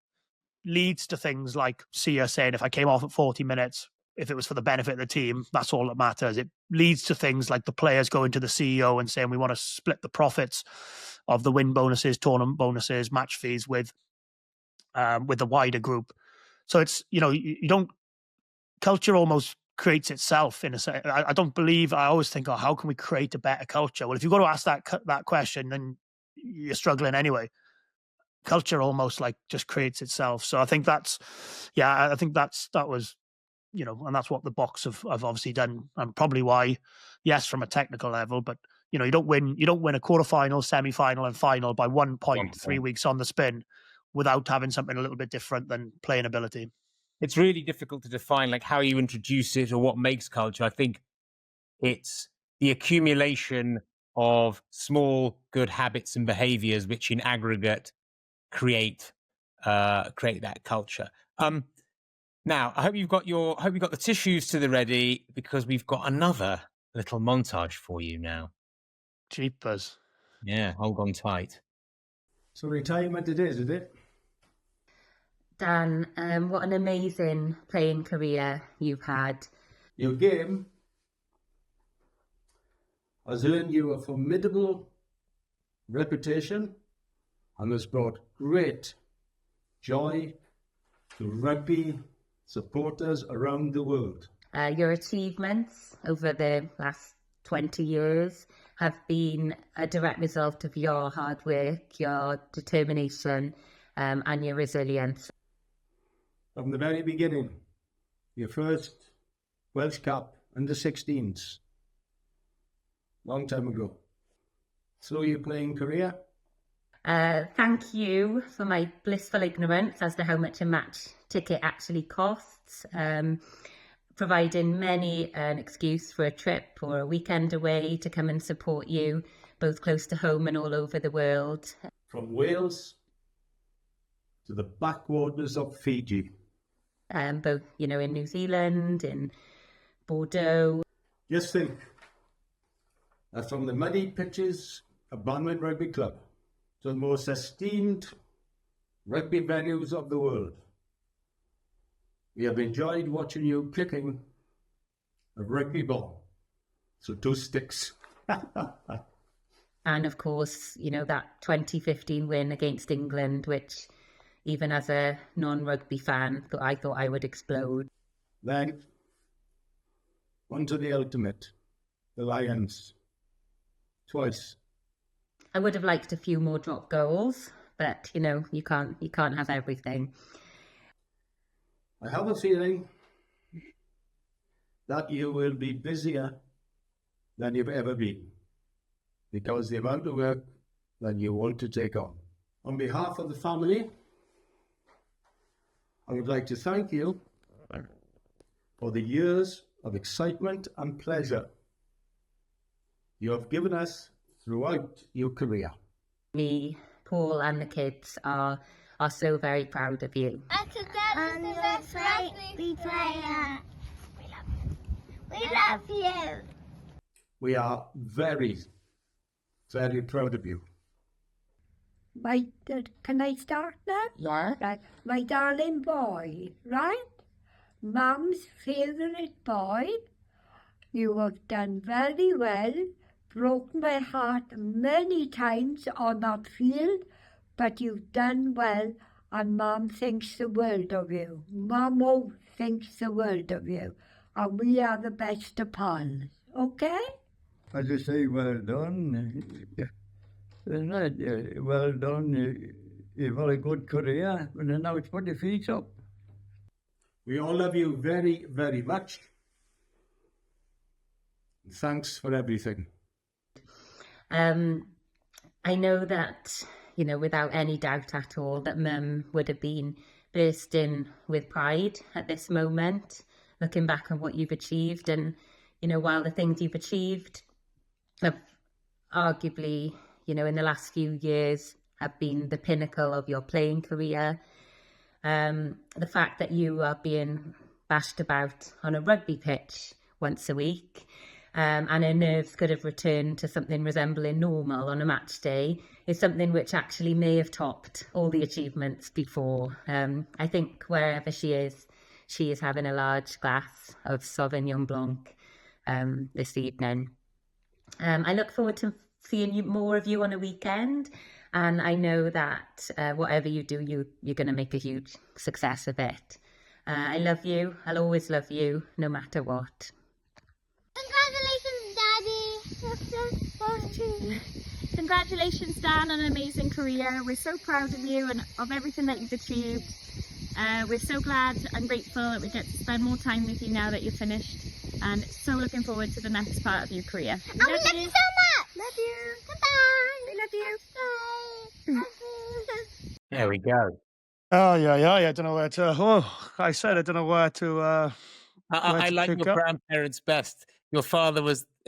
leads to things like Sia saying, if I came off at 40 minutes, if it was for the benefit of the team, that's all that matters. It leads to things like the players going to the CEO and saying, we want to split the profits of the win bonuses, tournament bonuses, match fees with the wider group. So it's, you don't, culture almost creates itself in a sense. I don't believe, I always think, how can we create a better culture? Well, if you've got to ask that question, then you're struggling anyway. Culture almost just creates itself. So I think that was, and that's what the Box have obviously done, and probably why, yes, from a technical level, but you don't win a quarterfinal, semi-final, and final by 1 point 3 weeks on the spin without having something a little bit different than playing ability. It's really difficult to define how you introduce it or what makes culture. I think it's the accumulation of small good habits and behaviors which in aggregate create that culture. Now, I hope you've got the tissues to the ready, because we've got another little montage for you now. Jeepers. Yeah, hold on tight. So retirement it is it? Dan, what an amazing playing career you've had. Your game has earned you a formidable reputation and has brought great joy to rugby supporters around the world. Your achievements over the last 20 years have been a direct result of your hard work, your determination, and your resilience. From the very beginning, your first Welsh Cup under 16s, long time ago. So your playing career? Thank you for my blissful ignorance as to how much a match ticket actually costs, providing many an excuse for a trip or a weekend away to come and support you, both close to home and all over the world. From Wales to the backwaters of Fiji. Both, in New Zealand, in Bordeaux. Just think that from the muddy pitches of Banwyn Rugby Club to the most esteemed rugby venues of the world, we have enjoyed watching you kicking a rugby ball. So 2 sticks. And of course, that 2015 win against England, which even as a non-rugby fan, I thought I would explode. Then, on to the ultimate, the Lions. Twice. I would have liked a few more drop goals, but you can't have everything. I have a feeling that you will be busier than you've ever been, because the amount of work that you want to take on. On behalf of the family, I would like to thank you for the years of excitement and pleasure you have given us throughout your career. Me, Paul and the kids are so very proud of you. And you're a great player. We love you. We are very, very proud of you. Can I start now? Yeah. Right. My darling boy, right? Mum's favourite boy. You have done very well. Broken my heart many times on that field, but you've done well, and Mum thinks the world of you. Mum thinks the world of you, and we are the best of pals, okay? I just say, well done. Isn't it? Well done. You've had a good career, and now it's put your feet up. We all love you very, very much. Thanks for everything. I know that, you know, without any doubt at all, that Mum would have been bursting with pride at this moment, looking back on what you've achieved. And, you know, while the things you've achieved have arguably, you know, in the last few years have been the pinnacle of your playing career, the fact that you are being bashed about on a rugby pitch once a week, and her nerves could have returned to something resembling normal on a match day, is something which actually may have topped all the achievements before. I think wherever she is having a large glass of Sauvignon Blanc this evening. I look forward to seeing more of you on a weekend, and I know that whatever you do, you're going to make a huge success of it. I love you. I'll always love you, no matter what. Congratulations, Daddy. Congratulations, Dan, on an amazing career. We're so proud of you and of everything that you've achieved. We're so glad and grateful that we get to spend more time with you now that you're finished, and so looking forward to the next part of your career. We love you so much. Love you. Goodbye. We love you. Bye. Love you. There we go. Oh, yeah. I don't know where to. Oh, I said I don't know where to. I like your grandparents best. Your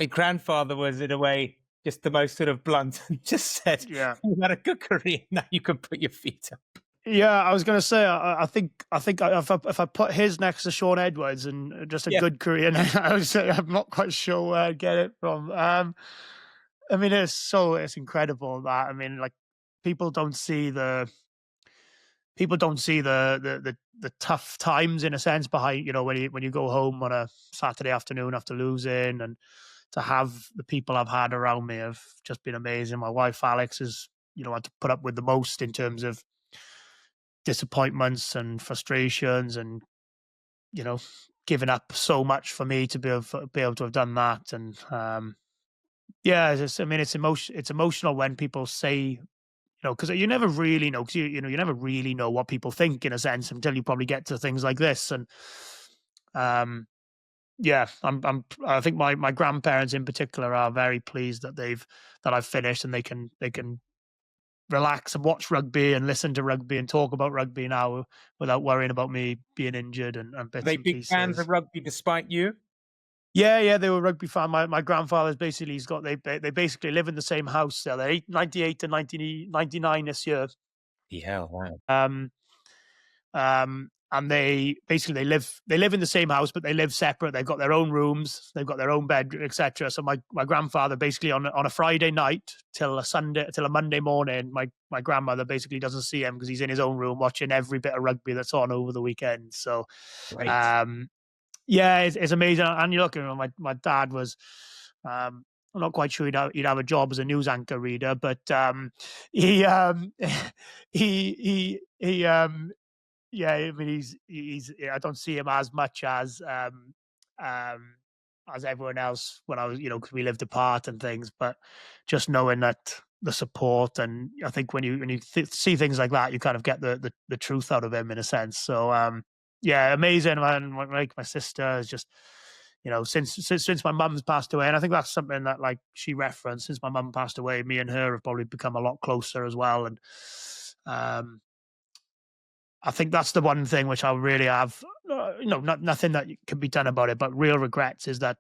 grandfather was in a way just the most sort of blunt and just said, Yeah. You had a good career, now you can put your feet up. Yeah, I was going to say, I think if I put his next to Sean Edwards and just a good career, I would say I'm not quite sure where I'd get it from. I mean, it's incredible that, I mean, like, people don't see the tough times, in a sense, behind, you know, when you go home on a Saturday afternoon after losing, and to have the people I've had around me have just been amazing. My wife Alex has, you know, had to put up with the most in terms of disappointments and frustrations, and, you know, giving up so much for me to be able to have done that. And it's emotional when people say, you know, because you never really know, because you never really know what people think, in a sense, until you probably get to things like this. And I think my grandparents in particular are very pleased that I've finished, and they can relax and watch rugby and listen to rugby and talk about rugby now without worrying about me being injured and bits Are they and big pieces. fans of rugby despite you? Yeah, they were a rugby fan. My grandfather's basically, they basically live in the same house. They're 98 and 99 this year. Yeah, wow. And they live in the same house, but they live separate. They've got their own rooms, they've got their own bed, etc. So my grandfather basically on a Friday night till a Monday morning, my grandmother basically doesn't see him because he's in his own room watching every bit of rugby that's on over the weekend. So, yeah, it's amazing. And you look, my dad was, I'm not quite sure he'd have a job as a news anchor reader, but he yeah, I mean, he's. I don't see him as much as everyone else when I was, you know, because we lived apart and things. But just knowing that the support, and I think when you see things like that, you kind of get the truth out of him, in a sense. So yeah, amazing. Man, like, my sister is just, you know, since my mum's passed away, and I think that's something that, like, she referenced. Since my mum passed away, me and her have probably become a lot closer as well, and I think that's the one thing which I really have, nothing that can be done about it, but real regrets is that,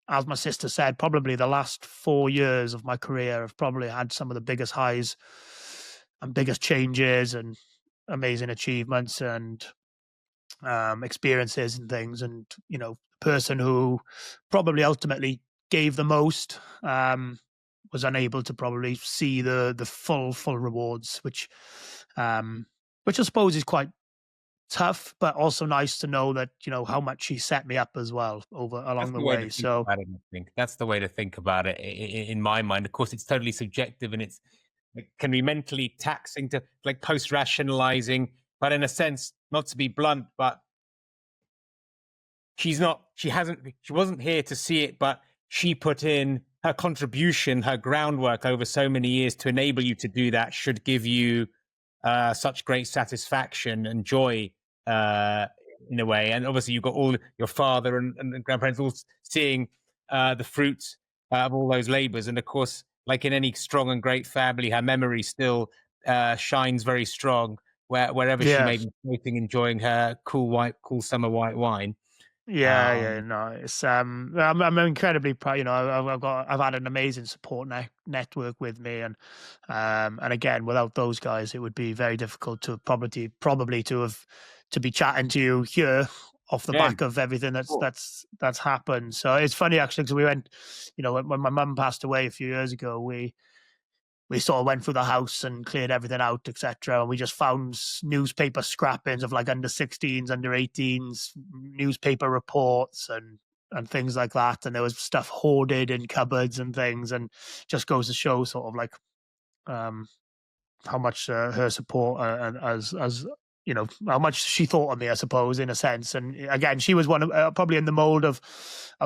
as my sister said, probably the last 4 years of my career have probably had some of the biggest highs and biggest changes and amazing achievements and experiences and things. And, you know, the person who probably ultimately gave the most was unable to probably see the full rewards, which I suppose is quite tough, but also nice to know that, you know, how much she set me up as well along the way. So I think that's the way to think about it in my mind. Of course, it's totally subjective, and it can be mentally taxing to, like, post-rationalizing, but in a sense, not to be blunt, but she wasn't here to see it, but she put in her contribution, her groundwork over so many years to enable you to do that should give you such great satisfaction and joy in a way. And obviously you've got all your father and grandparents all seeing the fruits of all those labors. And of course, like in any strong and great family, her memory still shines very strong wherever she may be smoking, enjoying her cool summer white wine. No, it's I'm incredibly proud. You know, I've had an amazing support network with me, and again, without those guys, it would be very difficult to probably to be chatting to you here off the back of everything that's happened. So it's funny actually, because we went, you know, when my mum passed away a few years ago, we sort of went through the house and cleared everything out, etc. And we just found newspaper scrappings of like under 16s, under 18s, newspaper reports and things like that. And there was stuff hoarded in cupboards and things, and just goes to show sort of like how much her support as you know, how much she thought of me, I suppose, in a sense. And again, she was one of probably in the mold of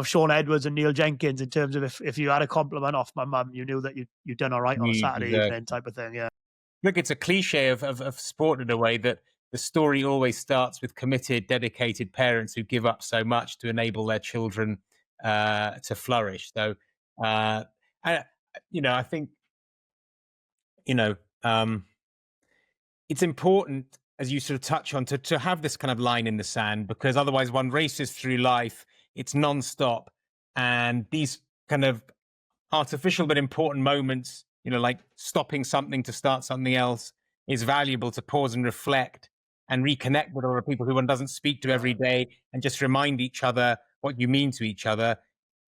Sean Edwards and Neil Jenkins in terms of if you had a compliment off my mum, you knew that you'd done all right on a Saturday evening type of thing. Yeah. Look, it's a cliche of sport in a way that the story always starts with committed, dedicated parents who give up so much to enable their children to flourish. So, I think, it's important, as you sort of touch on, to have this kind of line in the sand, because otherwise one races through life, it's nonstop. And these kind of artificial but important moments, like stopping something to start something else, is valuable to pause and reflect and reconnect with other people who one doesn't speak to every day, and just remind each other what you mean to each other.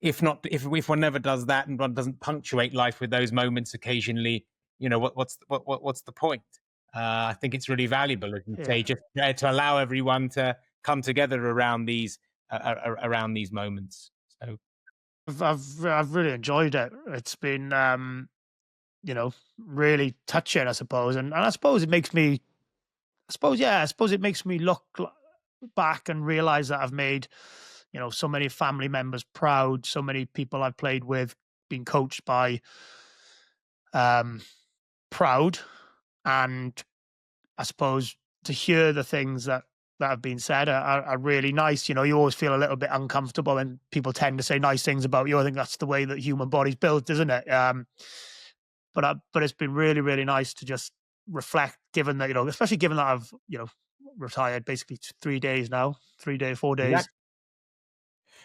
If one never does that and one doesn't punctuate life with those moments occasionally, what's the point? I think it's really valuable, as you say, just to allow everyone to come together around these moments. So I've really enjoyed it. It's been really touching, I suppose, and I suppose it makes me, it makes me look back and realize that I've made so many family members proud, so many people I've played with, been coached by, proud. And I suppose to hear the things that have been said are really nice. You always feel a little bit uncomfortable when people tend to say nice things about you. I think that's the way that human body's built, isn't it? But it's been really, really nice to just reflect, given that, especially given that I've, retired basically 3 days now, 4 days. Yeah.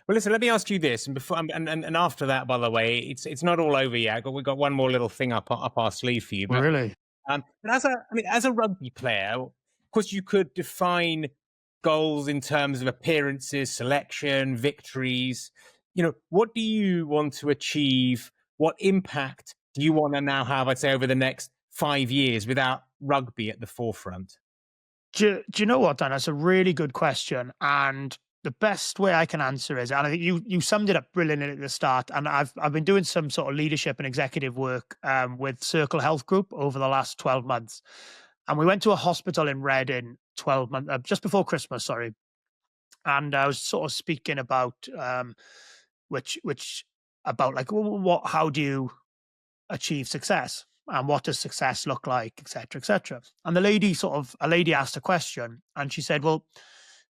Well, listen, let me ask you this, and before and after that, by the way, it's not all over yet. We've got one more little thing up our sleeve for you. But, really? But as a rugby player, of course, you could define goals in terms of appearances, selection, victories. What do you want to achieve? What impact do you want to now have, I'd say, over the next 5 years without rugby at the forefront? Do you know what, Dan? That's a really good question. And the best way I can answer is, and I think you summed it up brilliantly at the start, and I've been doing some sort of leadership and executive work with Circle Health Group over the last 12 months. And we went to a hospital in Reading 12 months, just before Christmas, sorry. And I was sort of speaking about, about like, how do you achieve success? And what does success look like, et cetera, et cetera. And a lady asked a question, and she said, well,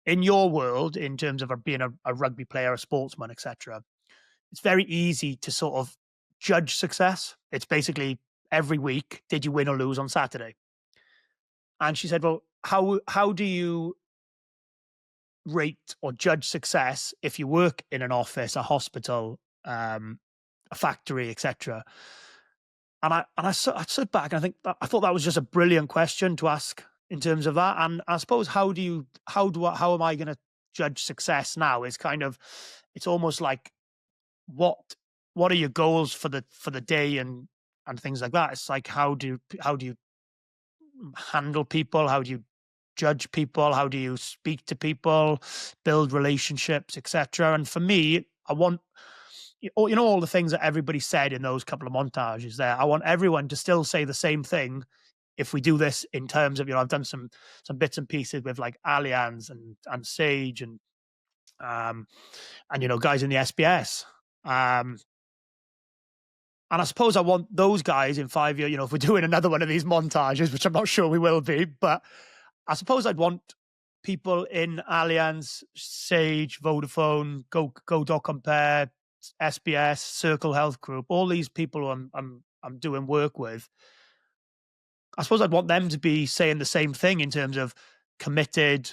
in your world, in terms of being a rugby player, a sportsman, et cetera, it's very easy to sort of judge success. It's basically every week, did you win or lose on Saturday? And she said, well, how do you rate or judge success if you work in an office, a hospital, a factory, etc.? And I stood back and I thought that was just a brilliant question to ask in terms of that. And I suppose how am I going to judge success now? It's almost like what are your goals for the day and things like that. It's like how do you handle people? How do you judge people? How do you speak to people, build relationships, etc.? And for me, I want all the things that everybody said in those couple of montages there. I want everyone to still say the same thing if we do this in terms of, I've done some bits and pieces with like Allianz and Sage and guys in the SBS. And I suppose I want those guys in 5 years, if we're doing another one of these montages, which I'm not sure we will be, but I suppose I'd want people in Allianz, Sage, Vodafone, Go.Compare, SBS, Circle Health Group, all these people who I'm doing work with. I suppose I'd want them to be saying the same thing in terms of committed,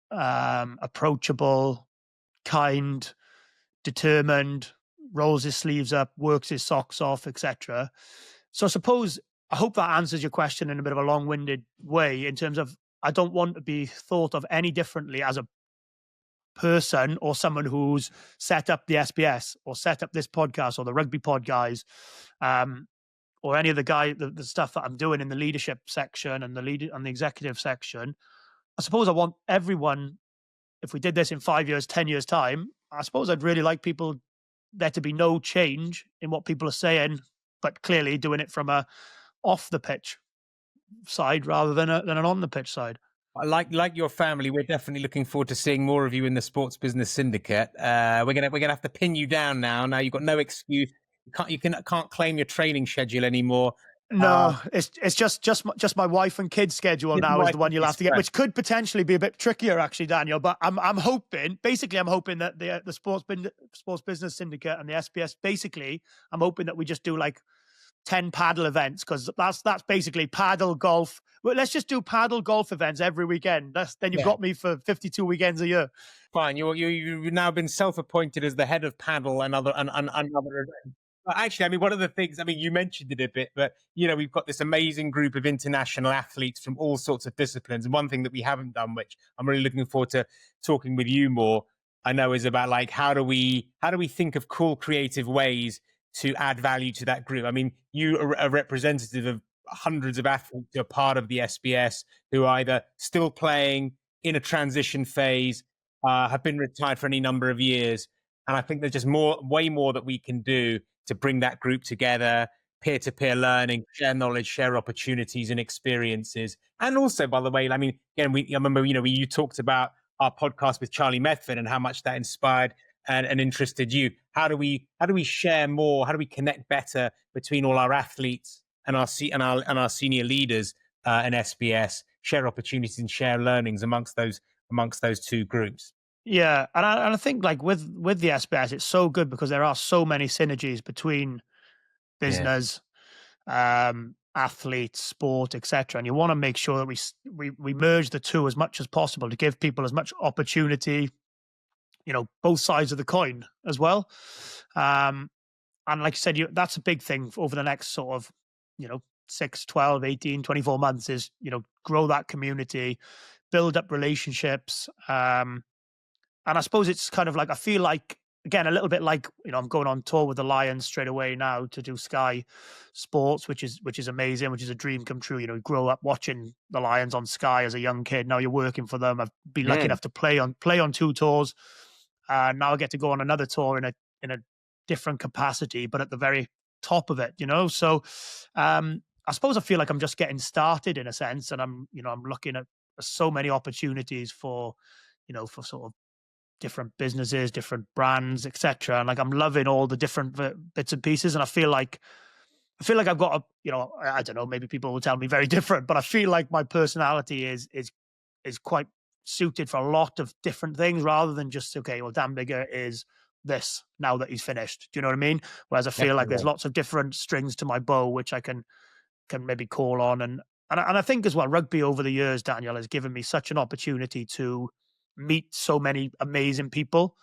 approachable, kind, determined, rolls his sleeves up, works his socks off, etc. So I hope that answers your question in a bit of a long-winded way in terms of I don't want to be thought of any differently as a person or someone who's set up the SBS or set up this podcast or the Rugby Pod guys, or any of the stuff that I'm doing in the leadership section and the executive section. I suppose I want everyone, if we did this in 5 years, 10 years time, I suppose I'd really like there to be no change in what people are saying, but clearly doing it from a off the pitch side rather than an on the pitch side. Like your family, we're definitely looking forward to seeing more of you in the Sports Business Syndicate. We're gonna have to pin you down now. Now you've got no excuse. You can't claim your training schedule anymore. No, it's just my wife and kids schedule now is the one you'll have to get, which could potentially be a bit trickier, actually, Daniel. But I'm hoping that the Sports Business Syndicate and the SBS, basically, I'm hoping that we just do like 10 paddle events, because that's basically paddle golf. Well, let's just do paddle golf events every weekend. Then you've got me for 52 weekends a year. Fine, you've now been self-appointed as the head of paddle and other events. Actually, I mean, one of the things, I mean, you mentioned it a bit, but, we've got this amazing group of international athletes from all sorts of disciplines. And one thing that we haven't done, which I'm really looking forward to talking with you more, I know, is about like, how do we think of cool, creative ways to add value to that group? I mean, you are a representative of hundreds of athletes who are part of the SBS, who are either still playing, in a transition phase, have been retired for any number of years. And I think there's just way more that we can do to bring that group together, peer-to-peer learning, share knowledge, share opportunities and experiences. And also, by the way, I mean, again, I remember, you talked about our podcast with Charlie Methven and how much that inspired and interested you. How do we share more? How do we connect better between all our athletes and our senior leaders in SBS, share opportunities and share learnings amongst those two groups? Yeah, and I think like with the SBS, it's so good because there are so many synergies between business, athletes, sport, etc. And you want to make sure that we merge the two as much as possible to give people as much opportunity, both sides of the coin as well. And like you said, that's a big thing over the next sort of, 6, 12, 18, 24 months is, grow that community, build up relationships. And I suppose it's kind of like, I feel like, again, a little bit like, I'm going on tour with the Lions straight away now to do Sky Sports, which is amazing, which is a dream come true. You grow up watching the Lions on Sky as a young kid. Now you're working for them. I've been lucky enough to play on 2 tours. Now I get to go on another tour in a different capacity, but at the very top of it, So I suppose I feel like I'm just getting started in a sense, and I'm looking at so many opportunities for sort of different businesses, different brands, etc. And like I'm loving all the different bits and pieces, and I feel like I've got I don't know, maybe people will tell me very different, but I feel like my personality is quite suited for a lot of different things rather than just, okay, well, Dan Biggar is this now that he's finished. Do you know what I mean? Whereas I feel like there's lots of different strings to my bow which I can maybe call on, and I think as well, rugby over the years, Daniel, has given me such an opportunity to meet so many amazing people.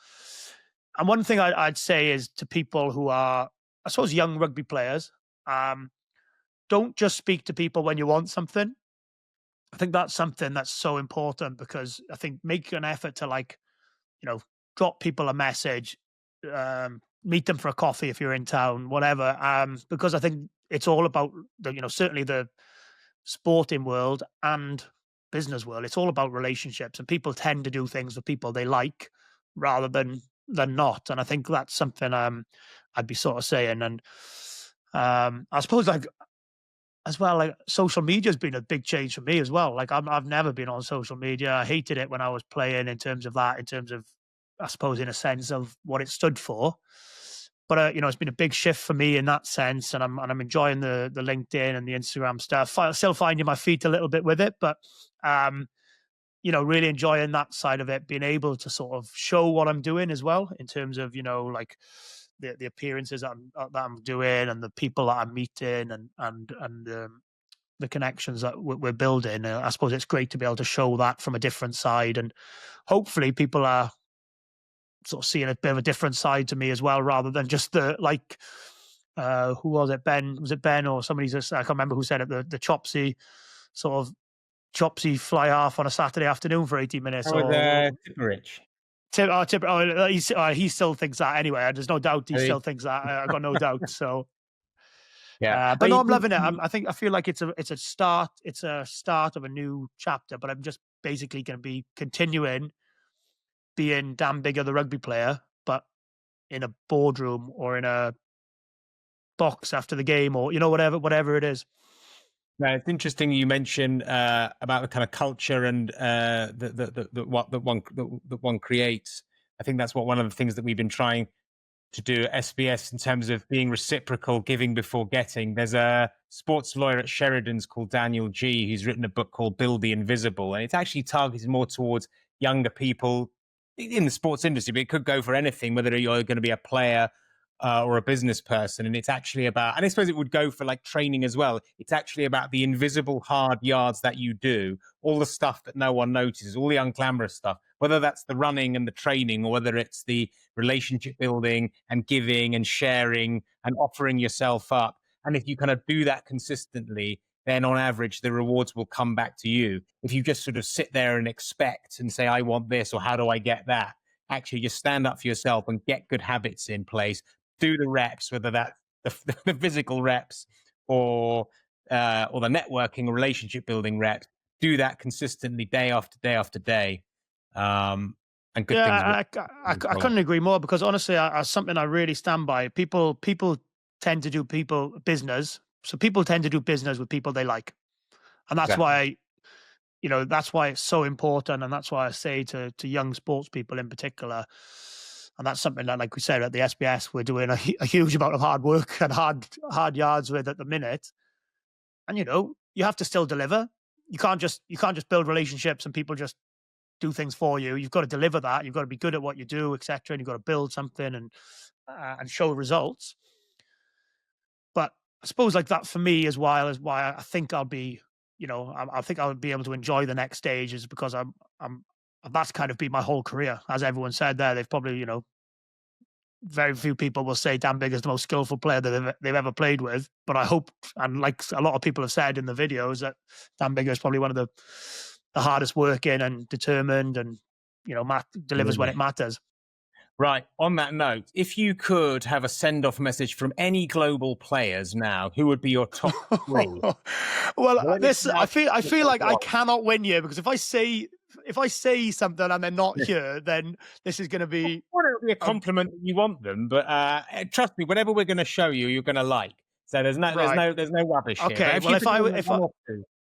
And one thing I'd say is to people who are, I suppose, young rugby players, don't just speak to people when you want something. I think that's something that's so important, because I think make an effort to drop people a message, meet them for a coffee if you're in town, whatever. Because I think it's all about certainly the sporting world and business world. It's all about relationships, and people tend to do things for people they like rather than not. And I think that's something I'd be sort of saying. And I suppose as well, like social media has been a big change for me as well. Like I've never been on social media. I hated it when I was playing in terms of, I suppose, in a sense of what it stood for. But you know, it's been a big shift for me in that sense, and I'm enjoying the LinkedIn and the Instagram stuff. Still finding my feet a little bit with it, but you know, really enjoying that side of it, being able to sort of show what I'm doing as well in terms of, you know, like the appearances that I'm doing and the people that I'm meeting and the connections that we're building. I suppose it's great to be able to show that from a different side, and hopefully people are sort of seeing a bit of a different side to me as well, rather than just the like who was it, Ben, was it Ben or somebody, just I can't remember who said it, the chopsy sort of chopsy fly half on a Saturday afternoon for 80 minutes. That was Tipperich. He still thinks that anyway. There's no doubt he still thinks that. I got no doubt. So yeah, but no, I'm loving it. I feel like it's a start. It's a start of a new chapter. But I'm just basically going to be continuing being Dan Biggar, the rugby player, but in a boardroom or in a box after the game, or you know, whatever it is. No, it's interesting you mentioned about the kind of culture and that one creates. I think that's one of the things that we've been trying to do at SBS in terms of being reciprocal, giving before getting. There's a sports lawyer at Sheridan's called Daniel G, who's written a book called Build the Invisible, and it's actually targeted more towards younger people in the sports industry, but it could go for anything, whether you're going to be a player or a business person. And it's actually about, and I suppose it would go for like training as well. It's actually about the invisible hard yards that you do, all the stuff that no one notices, all the unglamorous stuff, whether that's the running and the training, or whether it's the relationship building and giving and sharing and offering yourself up. And if you kind of do that consistently, then on average, the rewards will come back to you. If you just sort of sit there and expect and say, I want this, or how do I get that? Actually, just stand up for yourself and get good habits in place. Do the reps, whether that's the physical reps or the networking or relationship building reps. Do that consistently, day after day after day, and good things. I couldn't agree more, because honestly, something I really stand by. People tend to do business, so people tend to do business with people they like, and that's why, you know, that's why it's so important, and that's why I say to young sports people in particular. And that's something that, like we said, at the SBS, we're doing a huge amount of hard work and hard yards with at the minute. And, you know, you have to still deliver. You can't just build relationships and people just do things for you. You've got to deliver that. You've got to be good at what you do, etc. And you've got to build something and show results. But I suppose like that for me is why I think I'll be, you know, I think I'll be able to enjoy the next stage, is because that's kind of been my whole career. As everyone said there, they've probably, you know, very few people will say Dan Biggar is the most skillful player that they've ever played with. But I hope, and like a lot of people have said in the videos, that Dan Biggar is probably one of the hardest working and determined, and, you know, delivers when it matters. Right. On that note, if you could have a send-off message from any global players now, who would be your top three? Well, I feel like I cannot win here, because if I say something and they're not here, then this is going to be... Well, it'll be a compliment that you want them, but trust me, whatever we're going to show you, you're going to like. So there's no rubbish here. Okay, well,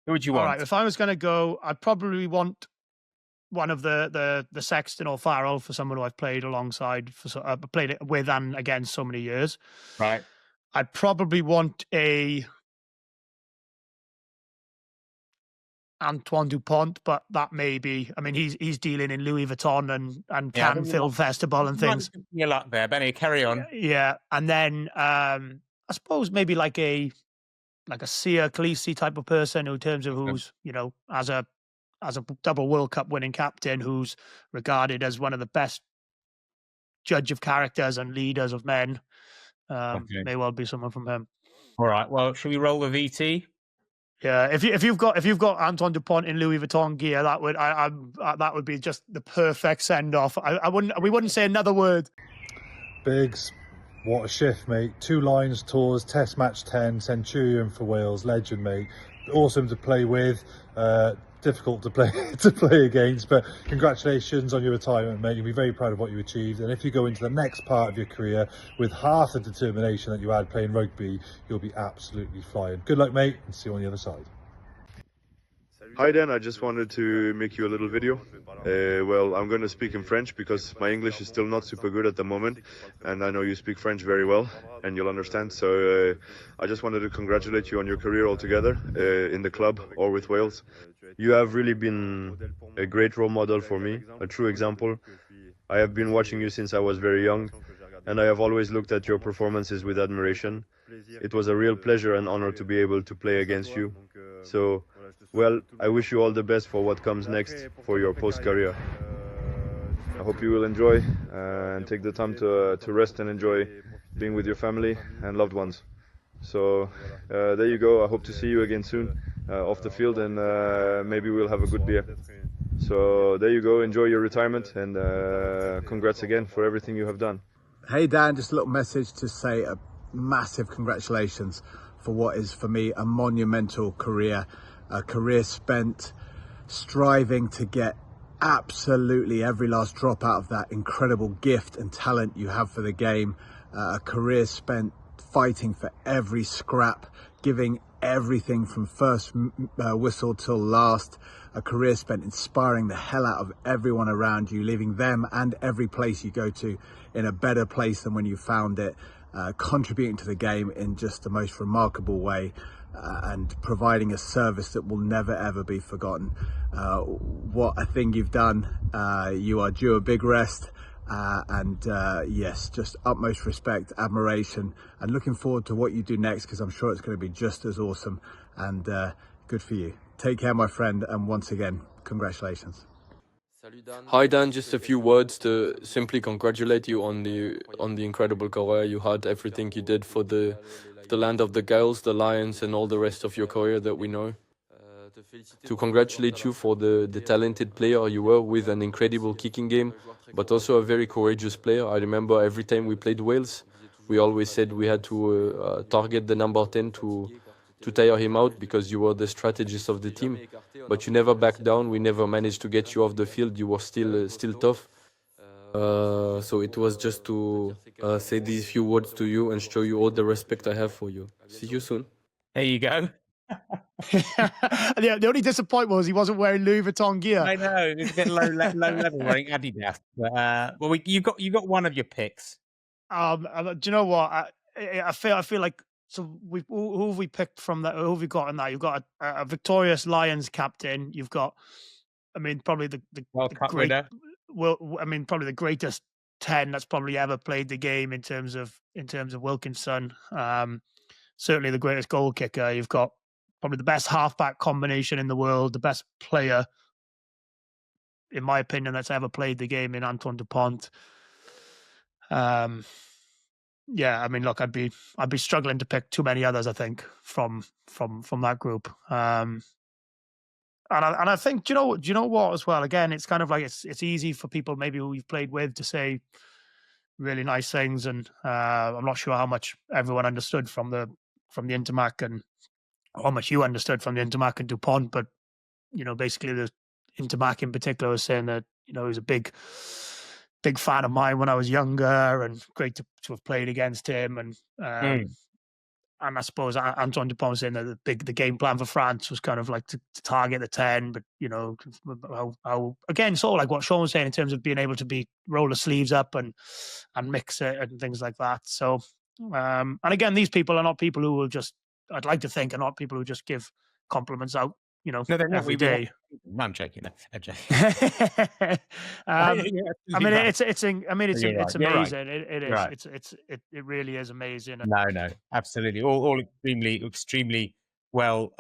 who would you want? All right, if I was going to go, I'd probably want one of the Sexton or Farrell, for someone who I've played alongside, played it with and against so many years. Right. I'd probably want a Antoine Dupont, but that may be, I mean, he's dealing in Louis Vuitton and Cannes Film Festival and things. You're luck there, Benny. Carry on. Yeah, and then I suppose maybe like a Sia Khaleesi type of person, in terms of who's, you know, as a double World Cup winning captain, who's regarded as one of the best judge of characters and leaders of men. May well be someone from him. All right. Well, should we roll the VT? Yeah, if you've got Antoine Dupont in Louis Vuitton gear, that would be just the perfect send off. We wouldn't say another word. Biggs, what a shift, mate. 2 Lions tours, Test match 10, Centurion for Wales, legend, mate. Awesome to play with. Difficult to play against, but congratulations on your retirement, mate. You'll be very proud of what you achieved, and if you go into the next part of your career with half the determination that you had playing rugby, you'll be absolutely flying. Good luck, mate, and see you on the other side. Salut Hi Dan, I just wanted to make you a little video. Well, I'm going to speak in French because my English is still not super good at the moment, and I know you speak French very well and you'll understand. So I just wanted to congratulate you on your career altogether, in the club or with Wales. You have really been a great role model for me, a true example. I have been watching you since I was very young, and I have always looked at your performances with admiration. It was a real pleasure and honor to be able to play against you. So, well, I wish you all the best for what comes next for your post-career. I hope you will enjoy and take the time to rest and enjoy being with your family and loved ones. So, there you go. I hope to see you again soon off the field, and maybe we'll have a good beer. So, there you go. Enjoy your retirement, and congrats again for everything you have done. Hey Dan, just a little message to say a massive congratulations for what is for me a monumental career, a career spent striving to get absolutely every last drop out of that incredible gift and talent you have for the game, a career spent fighting for every scrap, giving everything from first whistle till last, a career spent inspiring the hell out of everyone around you, leaving them and every place you go to in a better place than when you found it, contributing to the game in just the most remarkable way, and providing a service that will never ever be forgotten. What a thing you've done. You are due a big rest, and yes, just utmost respect, admiration, and looking forward to what you do next, because I'm sure it's going to be just as awesome, and good for you. Take care, my friend, and once again, congratulations. Hi Dan, just a few words to simply congratulate you on the incredible career you had, everything you did for the land of the Gales, the Lions, and all the rest of your career that we know. To congratulate you for the talented player you were, with an incredible kicking game, but also a very courageous player. I remember every time we played Wales, we always said we had to target the number 10 to tire him out, because you were the strategist of the team. But you never backed down. We never managed to get you off the field. You were still tough. So it was just to say these few words to you and show you all the respect I have for you. See you soon. There you go. The only disappointment was he wasn't wearing Louis Vuitton gear. I know, it's a bit low level wearing Adidas. But, well, you got one of your picks. Do you know what? I feel like, so who have we picked from that? Who have we got in that? You've got a victorious Lions captain. You've got, I mean, probably the World Cup winner. Well, I mean, probably the greatest 10 that's probably ever played the game in terms of Wilkinson. Certainly the greatest goal kicker. You've got probably the best halfback combination in the world, the best player, in my opinion, that's ever played the game in Antoine Dupont. Yeah, I mean, look, I'd be struggling to pick too many others, I think, from that group. And I think, do you know what as well? Again, it's kind of like it's easy for people maybe who we've played with to say really nice things, and I'm not sure how much everyone understood from the Intermac, and how much you understood from the Intermac and Dupont, but basically the Intermac in particular was saying that he was a big fan of mine when I was younger, and great to have played against him, and I suppose Antoine Dupont was saying that the game plan for France was kind of like to target the 10, but how again, sort of like what Sean was saying in terms of being able to roll the sleeves up and mix it and things like that. So and again, these people are not people who will just, I'd like to think, are not people who just give compliments out, no, they're not. every day. No, I'm joking. I'm joking. I mean, it's amazing. It is. Right. It really is amazing. No, absolutely. All extremely well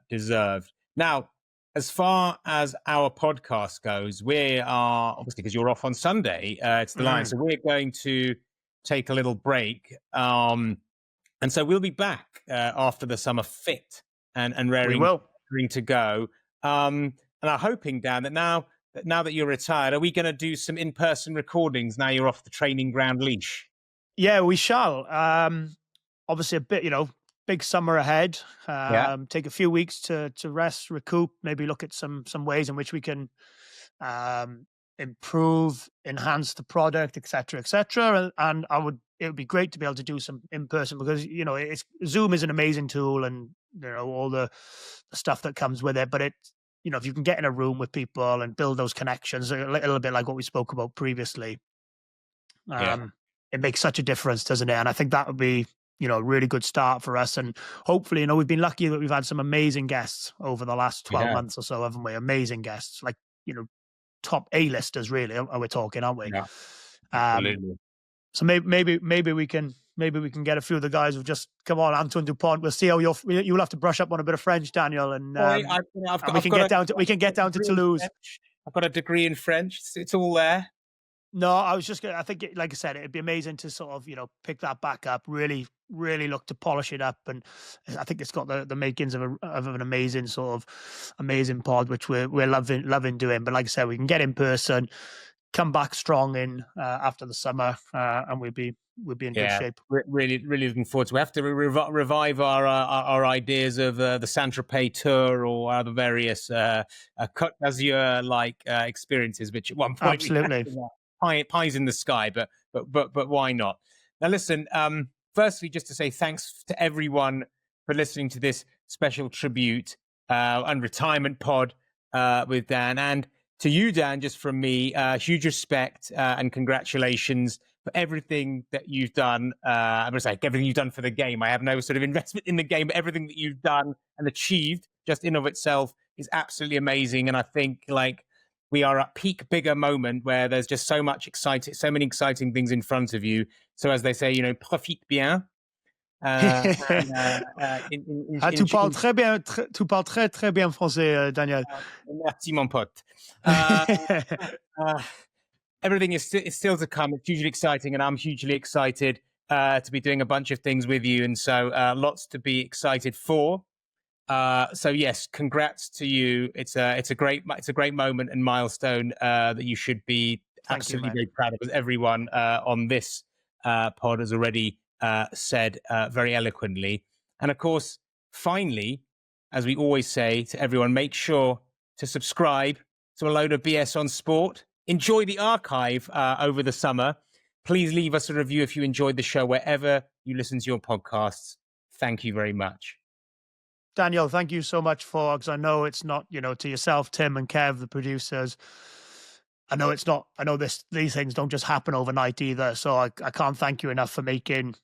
deserved. Now, as far as our podcast goes, we are, obviously, because you're off on Sunday, it's the Lions, so we're going to take a little break. And so we'll be back after the summer fit and raring to go. And I'm hoping, Dan, that now that you're retired, are we going to do some in-person recordings now you're off the training ground leash? Yeah, we shall. Obviously, a bit, big summer ahead. Take a few weeks to rest, recoup, maybe look at some ways in which we can improve, enhance the product, etc., etc. And it would be great to be able to do some in person, because Zoom is an amazing tool, and all the stuff that comes with it, but if you can get in a room with people and build those connections, a little bit like what we spoke about previously, it makes such a difference, doesn't it? And I think that would be, a really good start for us. And hopefully, we've been lucky that we've had some amazing guests over the last 12 months or so, haven't we? Amazing guests, like, top A-listers, really, are we talking, aren't we? Yeah, absolutely. So maybe we can get a few of the guys who've just come on. Antoine Dupont. We'll see how you'll have to brush up on a bit of French, Daniel, and we can get down to Toulouse. I've got a degree in French. It's all there. No, I was just going to, I think, like I said, it'd be amazing to sort of, pick that back up, really, really look to polish it up. And I think it's got the makings of an amazing amazing pod, which we're loving doing. But like I said, we can get in person, come back strong after the summer, and we'll be in good shape. Really, really looking forward to it. We have to revive our ideas of the Saint-Tropez tour or the various Côte d'Azur like experiences, which at one point absolutely pies in the sky, but why not? Now listen, firstly, just to say thanks to everyone for listening to this special tribute and retirement pod with Dan, and to you, Dan, just from me, huge respect and congratulations for everything that you've done. I'm going to say everything you've done for the game. I have no sort of investment in the game, but everything that you've done and achieved just in of itself is absolutely amazing. And I think we are at peak Biggar moment where there's just so many exciting things in front of you. So as they say, profite bien. Tu parles très bien français, Daniel. Merci, mon pote. Everything is still to come. It's hugely exciting, and I'm hugely excited to be doing a bunch of things with you, and so lots to be excited for. So yes, congrats to you. It's a great moment and milestone that you should be absolutely very proud of, because everyone on this pod has already said very eloquently. And of course, finally, as we always say to everyone, make sure to subscribe to A Load of BS on Sport. Enjoy the archive over the summer. Please leave us a review if you enjoyed the show wherever you listen to your podcasts. Thank you very much. Daniel, thank you so much because I know it's not, to yourself, Tim and Kev, the producers. I know it's not, these things don't just happen overnight either. So I can't thank you enough for making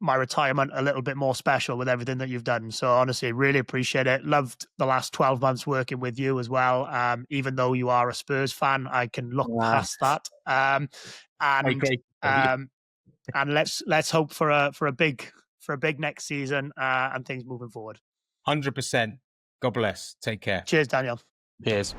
my retirement a little bit more special with everything that you've done. So honestly, really appreciate it. Loved the last 12 months working with you as well. Even though you are a Spurs fan, I can look past that. And let's hope for a big next season and things moving forward. 100%. God bless. Take care. Cheers, Daniel. Cheers.